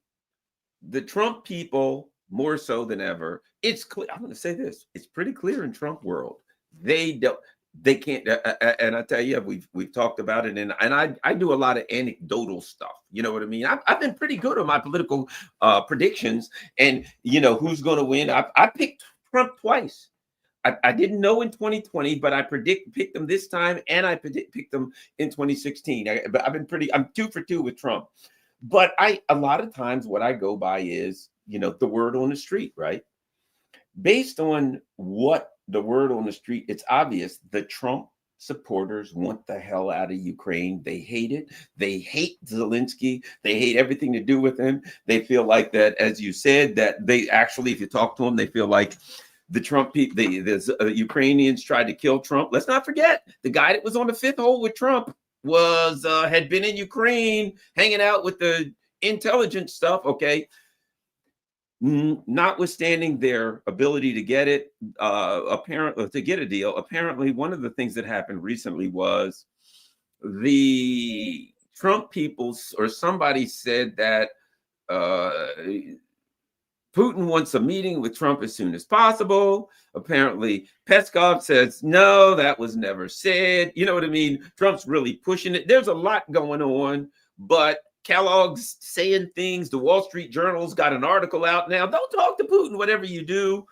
The Trump people, more so than ever, it's clear. I'm going to say this. It's pretty clear in Trump world. They can't. And I tell you, we've talked about it. And I do a lot of anecdotal stuff. You know what I mean? I've been pretty good on my political predictions and, who's going to win. I picked Trump twice. I didn't know in 2020, but I picked them this time. And I picked them in 2016. I'm 2 for 2 with Trump. But a lot of times what I go by is, the word on the street, right? Based on what the word on the street, it's obvious the Trump supporters want the hell out of Ukraine. They hate it. They hate Zelensky. They hate everything to do with him. They feel like that, as you said, that they actually, if you talk to them, they feel like the Trump people, the Ukrainians tried to kill Trump. Let's not forget the guy that was on the 5th hole with Trump had been in Ukraine hanging out with the intelligence stuff. Okay. Notwithstanding their ability to get it, to get a deal, apparently one of the things that happened recently was the Trump people or somebody said that Putin wants a meeting with Trump as soon as possible. Apparently, Peskov says, no, that was never said. You know what I mean? Trump's really pushing it. There's a lot going on, but Kellogg's saying things. The Wall Street Journal's got an article out now. Don't talk to Putin, whatever you do.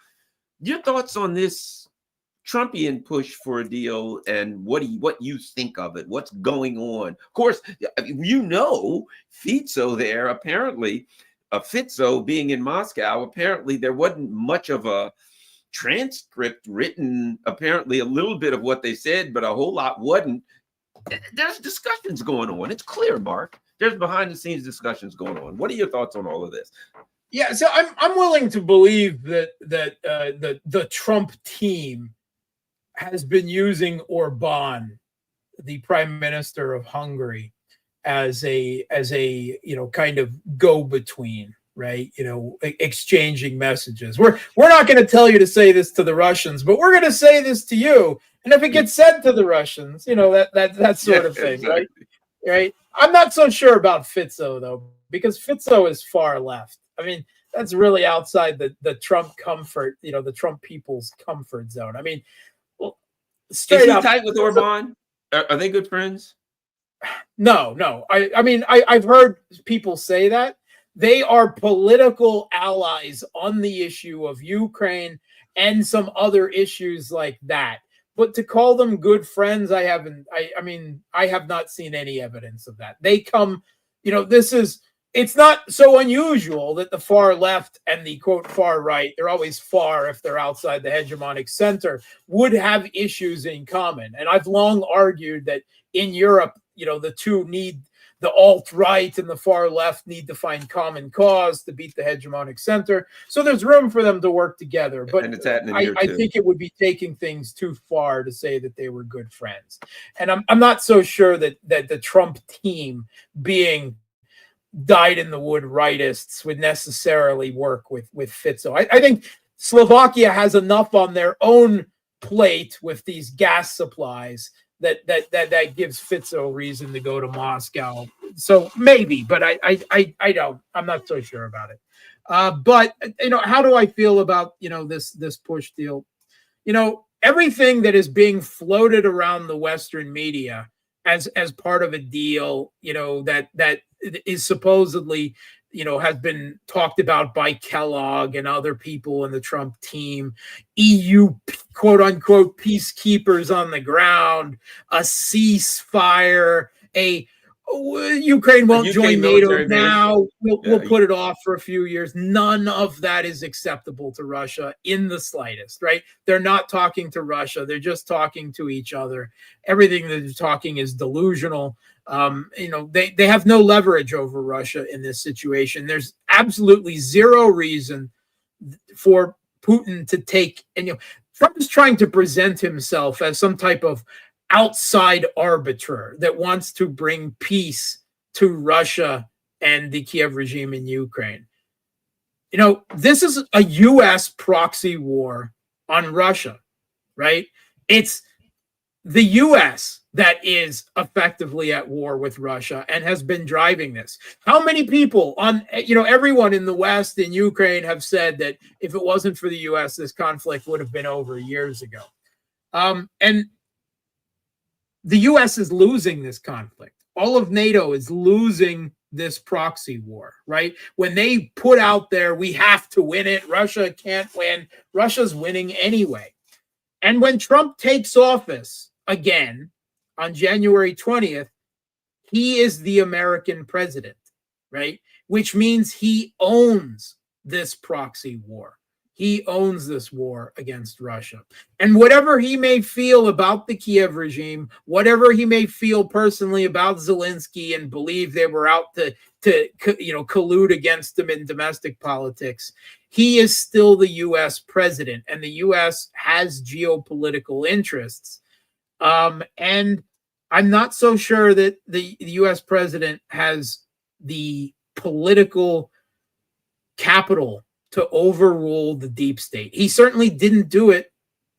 Your thoughts on this Trumpian push for a deal and what you think of it? What's going on? Of course, Fico there, apparently, Fico being in Moscow, apparently there wasn't much of a transcript written, apparently a little bit of what they said, but a whole lot wasn't. There's discussions going on. It's clear, Mark. There's behind the scenes discussions going on. What are your thoughts on all of this?
Yeah, so I'm willing to believe that the Trump team has been using Orban, the prime minister of Hungary, as a kind of go-between, right? Exchanging messages. We're not going to tell you to say this to the Russians, but we're going to say this to you. And if it gets said to the Russians, that sort of thing, exactly. Right? I'm not so sure about Fico, though, because Fico is far left. I mean, that's really outside the Trump comfort, the Trump people's comfort zone. I mean,
is he tight with Orban? Are they good friends?
No. I mean, I've heard people say that. They are political allies on the issue of Ukraine and some other issues like that. But to call them good friends, I have not seen any evidence of that. They come, it's it's not so unusual that the far left and the quote far right, they're always far if they're outside the hegemonic center, would have issues in common. And I've long argued that in Europe, the two need, the alt-right and the far left need to find common cause to beat the hegemonic center. So there's room for them to work together. But
and it's happening here
I
too.
think it would be taking things too far to say that they were good friends. And I'm not so sure that the Trump team being dyed-in-the-wood rightists would necessarily work with Fico. I think Slovakia has enough on their own plate with these gas supplies that gives Fico reason to go to Moscow. So maybe, but I don't. I'm not so sure about it. But how do I feel about this push deal? Everything that is being floated around the Western media as part of a deal, that is supposedly, has been talked about by Kellogg and other people in the Trump team, EU quote unquote peacekeepers on the ground, a ceasefire, Ukraine won't join NATO now. We'll put it off for a few years. None of that is acceptable to Russia in the slightest, right? They're not talking to Russia. They're just talking to each other. Everything that they're talking is delusional. They have no leverage over Russia in this situation. There's absolutely zero reason for Putin to take, and Trump is trying to present himself as some type of outside arbiter that wants to bring peace to Russia and the Kiev regime in Ukraine. This is a U.S. proxy war on Russia, right? It's the U.S. that is effectively at war with Russia and has been driving this. How many people everyone in the West, in Ukraine, have said that if it wasn't for the U.S., this conflict would have been over years ago. And the U.S. is losing this conflict. All of NATO is losing this proxy war, right? When they put out there, we have to win it, Russia can't win, Russia's winning anyway. And when Trump takes office again on January 20th, he is the American president, right? Which means he owns this proxy war. He owns this war against Russia. And whatever he may feel about the Kiev regime, whatever he may feel personally about Zelensky and believe they were out to collude against him in domestic politics, he is still the U.S. president, and the U.S. has geopolitical interests. And I'm not so sure that the U.S. president has the political capital to overrule the deep state. He certainly didn't do it,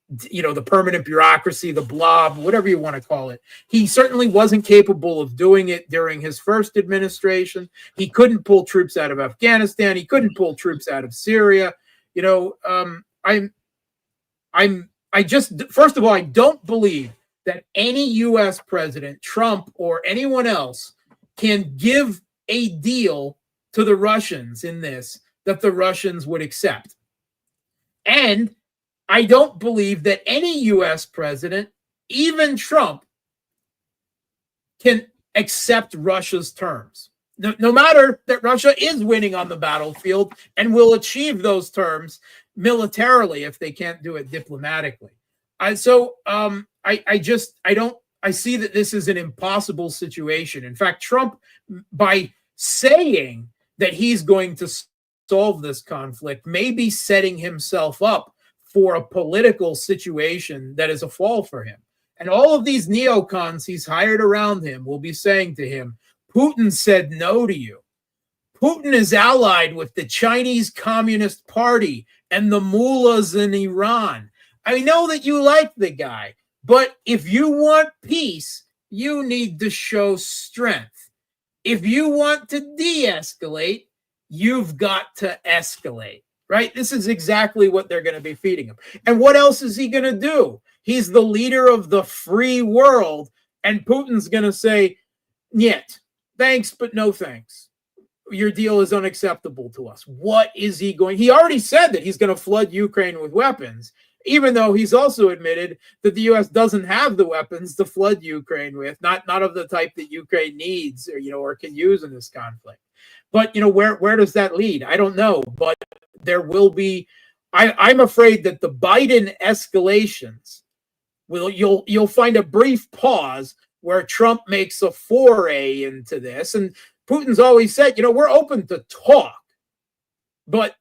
the permanent bureaucracy, the blob, whatever you want to call it. He certainly wasn't capable of doing it during his first administration. He couldn't pull troops out of Afghanistan. He couldn't pull troops out of Syria. First of all, I don't believe that any U.S. president, Trump or anyone else, can give a deal to the Russians in this that the Russians would accept. And I don't believe that any U.S. president, even Trump, can accept Russia's terms. No matter that Russia is winning on the battlefield and will achieve those terms militarily if they can't do it diplomatically. I see that this is an impossible situation. In fact, Trump, by saying that he's going to solve this conflict, may be setting himself up for a political situation that is a fall for him. And all of these neocons he's hired around him will be saying to him, Putin said no to you. Putin is allied with the Chinese Communist Party and the mullahs in Iran. I know that you like the guy, but if you want peace, you need to show strength. If you want to de-escalate, you've got to escalate, right? This is exactly what they're going to be feeding him. And what else is he going to do? He's the leader of the free world, and Putin's going to say, "Niet, thanks, but no thanks. Your deal is unacceptable to us." What is he going? He already said that he's going to flood Ukraine with weapons, even though he's also admitted that the U.S. doesn't have the weapons to flood Ukraine with, not of the type that Ukraine needs or can use in this conflict. But where does that lead? I don't know. But there will be. I'm afraid that the Biden escalations you'll find a brief pause where Trump makes a foray into this, and Putin's always said, we're open to talk, but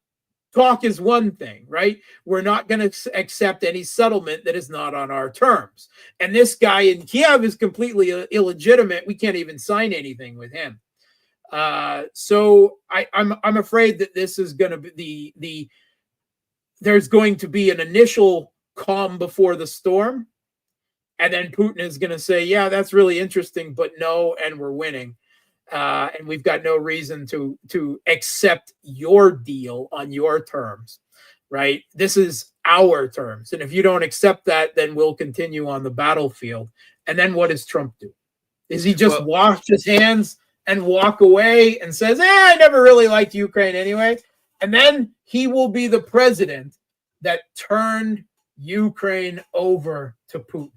talk is one thing, right? We're not going to accept any settlement that is not on our terms. And this guy in Kiev is completely illegitimate. We can't even sign anything with him. So I'm afraid that this is going to be there's going to be an initial calm before the storm. And then Putin is going to say, yeah, that's really interesting, but no, and we're winning. And we've got no reason to accept your deal on your terms, right? This is our terms. And if you don't accept that, then we'll continue on the battlefield. And then what does Trump do? Is he just wash his hands and walk away and says, I never really liked Ukraine anyway? And then he will be the president that turned Ukraine over to Putin.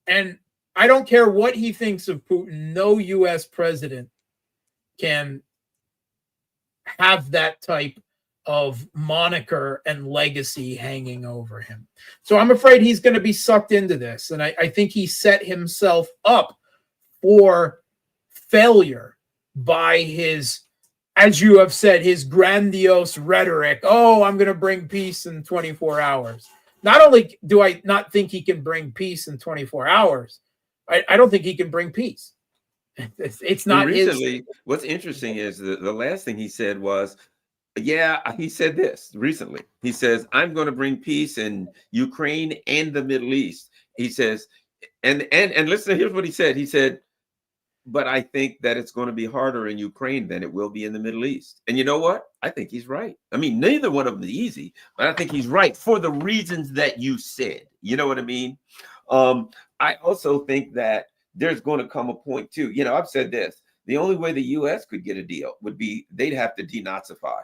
And I don't care what he thinks of Putin. No U.S. president can have that type of moniker and legacy hanging over him. So I'm afraid he's going to be sucked into this. And I think he set himself up for failure by his, as you have said, his grandiose rhetoric. Oh, I'm going to bring peace in 24 hours. Not only do I not think he can bring peace in 24 hours, I don't think he can bring peace. It's not
recently.
his.
What's interesting is the last thing he said was, he said this recently. He says, I'm going to bring peace in Ukraine and the Middle East. He says, and listen, here's what he said. He said, but I think that it's going to be harder in Ukraine than it will be in the Middle East. And you know what? I think he's right. I mean, neither one of them is easy, but I think he's right for the reasons that you said. You know what I mean? I also think that there's going to come a point too. I've said this. The only way the U.S. could get a deal would be they'd have to denazify.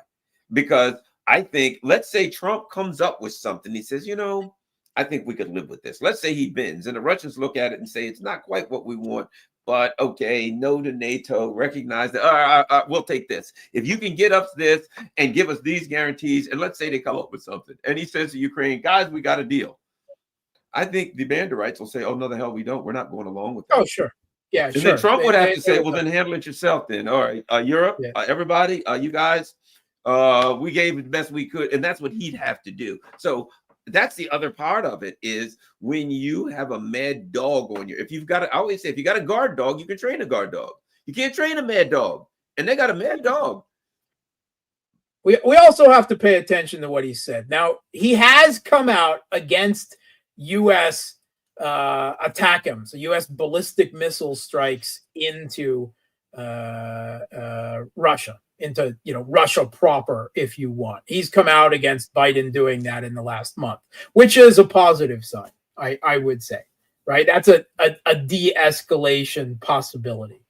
Because I think, let's say Trump comes up with something. He says, I think we could live with this. Let's say he bends and the Russians look at it and say, it's not quite what we want. But okay, no to NATO, recognize that, we'll take this. If you can get us this and give us these guarantees, and let's say they come up with something. And he says to Ukraine, guys, we got a deal. I think the Banderites will say, oh, no, the hell we don't. We're not going along with that.
Oh, sure. Yeah,
and
sure.
Then Trump would have to say, well, then handle it yourself then. All right, Europe, everybody, you guys, we gave it the best we could. And that's what he'd have to do. So that's the other part of it is when you have a mad dog on you. I always say, if you got a guard dog, you can train a guard dog. You can't train a mad dog. And they got a mad dog.
We also have to pay attention to what he said. Now, he has come out against U.S. ATACMS, so U.S. ballistic missile strikes into Russia, into Russia proper, if you want. He's come out against Biden doing that in the last month, which is a positive sign, I would say, right? That's a de-escalation possibility.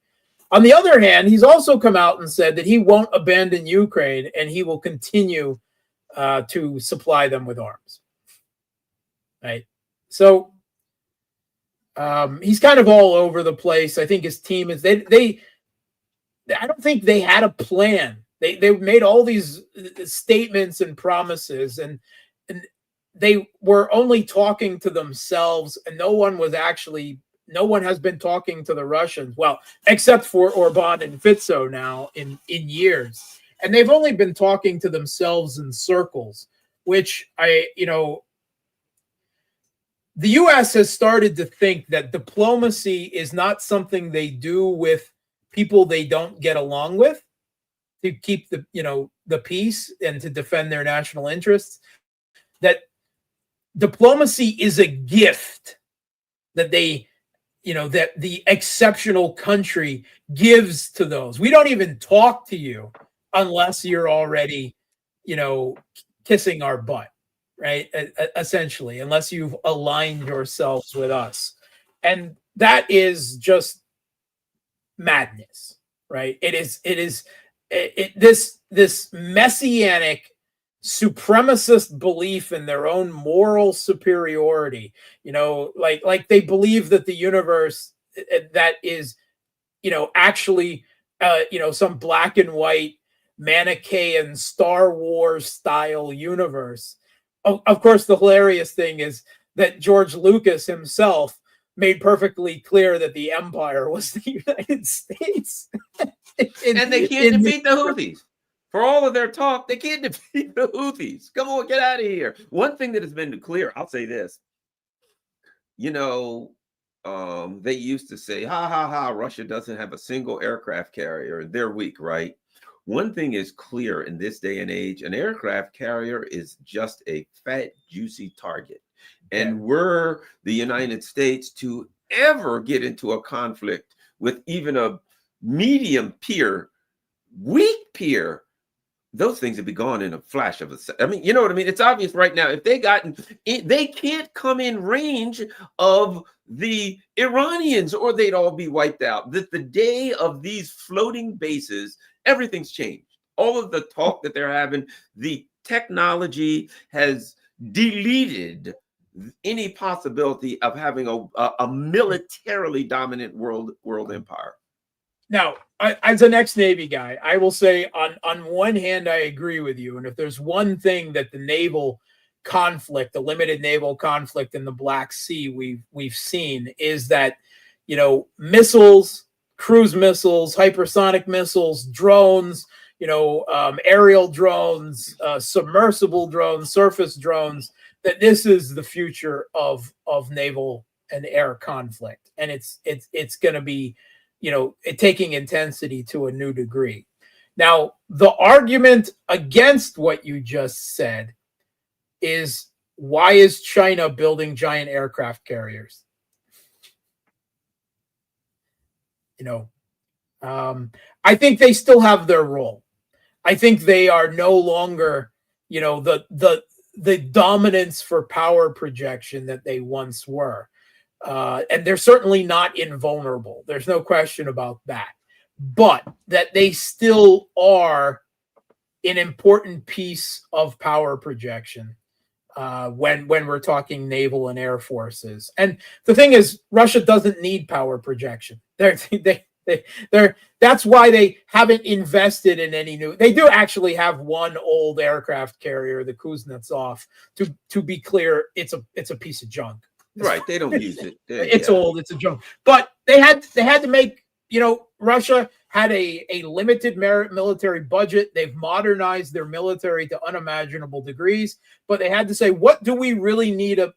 On the other hand, he's also come out and said that he won't abandon Ukraine and he will continue to supply them with arms, right? So he's kind of all over the place. I think his team is I don't think they had a plan. They made all these statements and promises, and they were only talking to themselves, and no one has been talking to the Russians. Well, except for Orban and Fico now in years. And they've only been talking to themselves in circles, which the U.S. has started to think that diplomacy is not something they do with people they don't get along with to keep the peace and to defend their national interests. That diplomacy is a gift that that the exceptional country gives to those. We don't even talk to you unless you're already, kissing our butt. Right, essentially, unless you've aligned yourselves with us, and that is just madness, right? It is this messianic supremacist belief in their own moral superiority. Like they believe that the universe that is, actually some black and white Manichaean Star Wars style universe. Of course, the hilarious thing is that George Lucas himself made perfectly clear that the empire was the United States.
And they can't defeat the Houthis. For all of their talk, they can't defeat the Houthis. Come on, get out of here. One thing that has been clear, I'll say this. They used to say, ha, ha, ha, Russia doesn't have a single aircraft carrier. They're weak, right? One thing is clear in this day and age, an aircraft carrier is just a fat, juicy target. And were the United States to ever get into a conflict with even a medium peer, weak peer, those things would be gone in a flash of a second. I mean, you know what I mean? It's obvious right now. If they they can't come in range of the Iranians, or they'd all be wiped out. The day of these floating bases, everything's changed. All of the talk that they're having, the technology has deleted any possibility of having a militarily dominant world empire.
Now, as an ex-Navy guy, I will say on one hand, I agree with you. And if there's one thing that the naval conflict, the limited naval conflict in the Black Sea we've seen, is that, missiles, cruise missiles, hypersonic missiles, drones, aerial drones, submersible drones, surface drones, that this is the future of naval and air conflict. And it's going to be, taking intensity to a new degree. Now, the argument against what you just said is, why is China building giant aircraft carriers? I think they still have their role. I think they are no longer, the dominance for power projection that they once were. And they're certainly not invulnerable. There's no question about that. But that they still are an important piece of power projection when we're talking naval and air forces. And the thing is, Russia doesn't need power projection. That's why they haven't invested in any new. They do actually have one old aircraft carrier, the Kuznetsov. To be clear, it's a piece of junk.
Right, they don't use it.
It's old, it's a junk. But they had to make, Russia had a limited military budget. They've modernized their military to unimaginable degrees, but they had to say, what do we really need an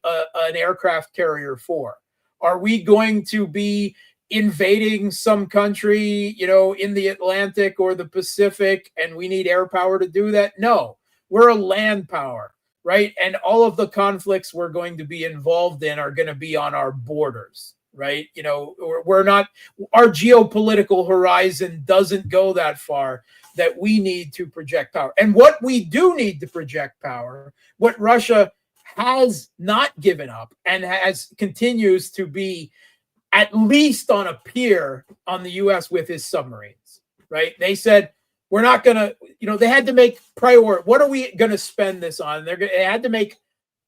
aircraft carrier for? Are we going to be invading some country, in the Atlantic or the Pacific, and we need air power to do that? No, we're a land power. Right. And all of the conflicts we're going to be involved in are going to be on our borders. Right. We're not, our geopolitical horizon doesn't go that far that we need to project power. And what we do need to project power, what Russia has not given up and continues to be at least on a peer on the U.S. with his submarines. Right. They said, we're not going to, they had to make priority. What are we going to spend this on? They had to make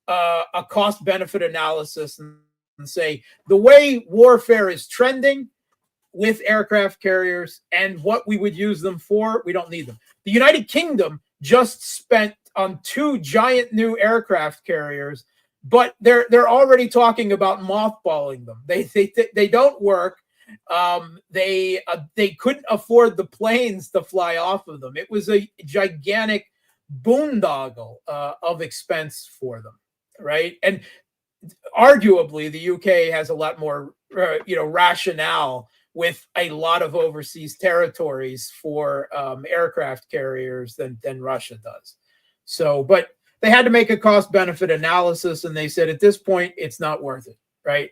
a cost benefit analysis and say the way warfare is trending with aircraft carriers and what we would use them for, we don't need them. The United Kingdom just spent on 2 giant new aircraft carriers, but they're already talking about mothballing them. They don't work. They couldn't afford the planes to fly off of them. It was a gigantic boondoggle of expense for them, right? And arguably, the UK has a lot more, rationale with a lot of overseas territories for aircraft carriers than Russia does. So, but they had to make a cost-benefit analysis, and they said at this point, it's not worth it. Right.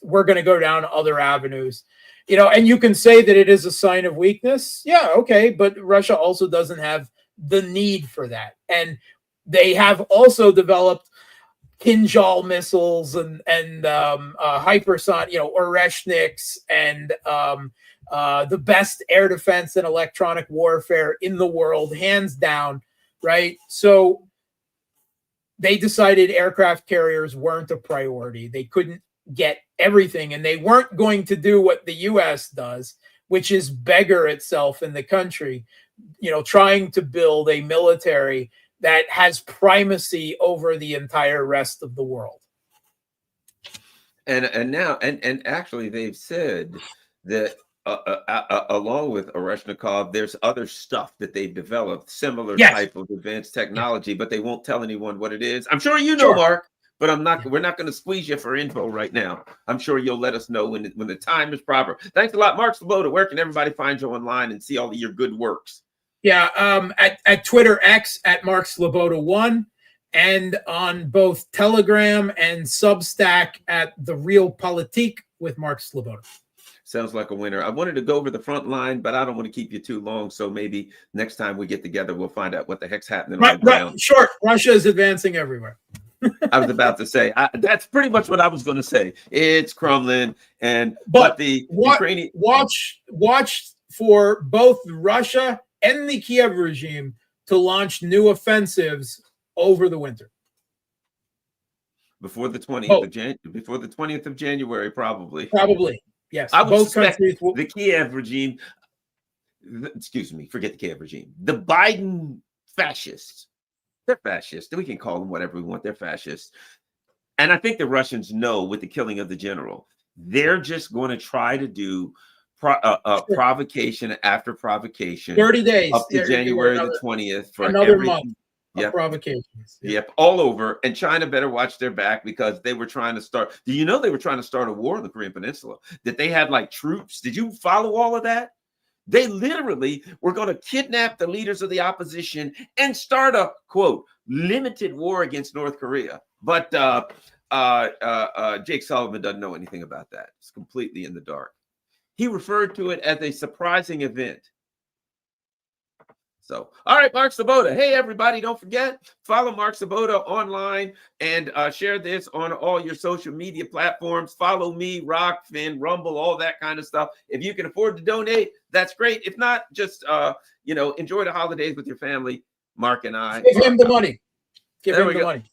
We're going to go down other avenues, and you can say that it is a sign of weakness. Yeah. Okay. But Russia also doesn't have the need for that. And they have also developed Kinjal missiles and hypersonic, Oreshniks and the best air defense and electronic warfare in the world, hands down. Right. So they decided aircraft carriers weren't a priority. They couldn't get everything, and they weren't going to do what the U.S. does, which is beggar itself in the country, trying to build a military that has primacy over the entire rest of the world.
And now actually they've said that along with Oreshnikov, there's other stuff that they've developed, similar type of advanced technology, but they won't tell anyone what it is. I'm sure you know, Mark, but we're not going to squeeze you for info right now. I'm sure you'll let us know when the time is proper. Thanks a lot, Mark Sleboda. Where can everybody find you online and see all of your good works?
Yeah, at Twitter X at Mark Sleboda 1, and on both Telegram and Substack at The Real Politique with Mark Sleboda.
Sounds like a winner. I wanted to go over the front line, but I don't want to keep you too long. So maybe next time we get together, we'll find out what the heck's happening on the ground.
Short. Russia is advancing everywhere.
I was about to say, that's pretty much what I was going to say. It's crumbling. But the Ukrainian...
Watch for both Russia and the Kiev regime to launch new offensives over the winter.
Before the 20th of January, probably.
Probably. Yes,
I would suspect the Kiev regime, excuse me, forget the Kiev regime. The Biden fascists, they're fascists. We can call them whatever we want. They're fascists. And I think the Russians know with the killing of the general, they're just going to try to do provocation after provocation.
30 days.
Up to January the 20th. For
another month. Provocations.
Yep, all over. And China better watch their back because they were trying to start. Do you know they were trying to start a war on the Korean Peninsula? That they had like troops. Did you follow all of that? They literally were going to kidnap the leaders of the opposition and start a, quote, limited war against North Korea. But Jake Sullivan doesn't know anything about that. It's completely in the dark. He referred to it as a surprising event. So, all right, Mark Sleboda. Hey, everybody, don't forget, follow Mark Sleboda online and share this on all your social media platforms. Follow me, Rockfin, Rumble, all that kind of stuff. If you can afford to donate, that's great. If not, just, enjoy the holidays with your family, Mark and I.
Give him the money. Give him the money.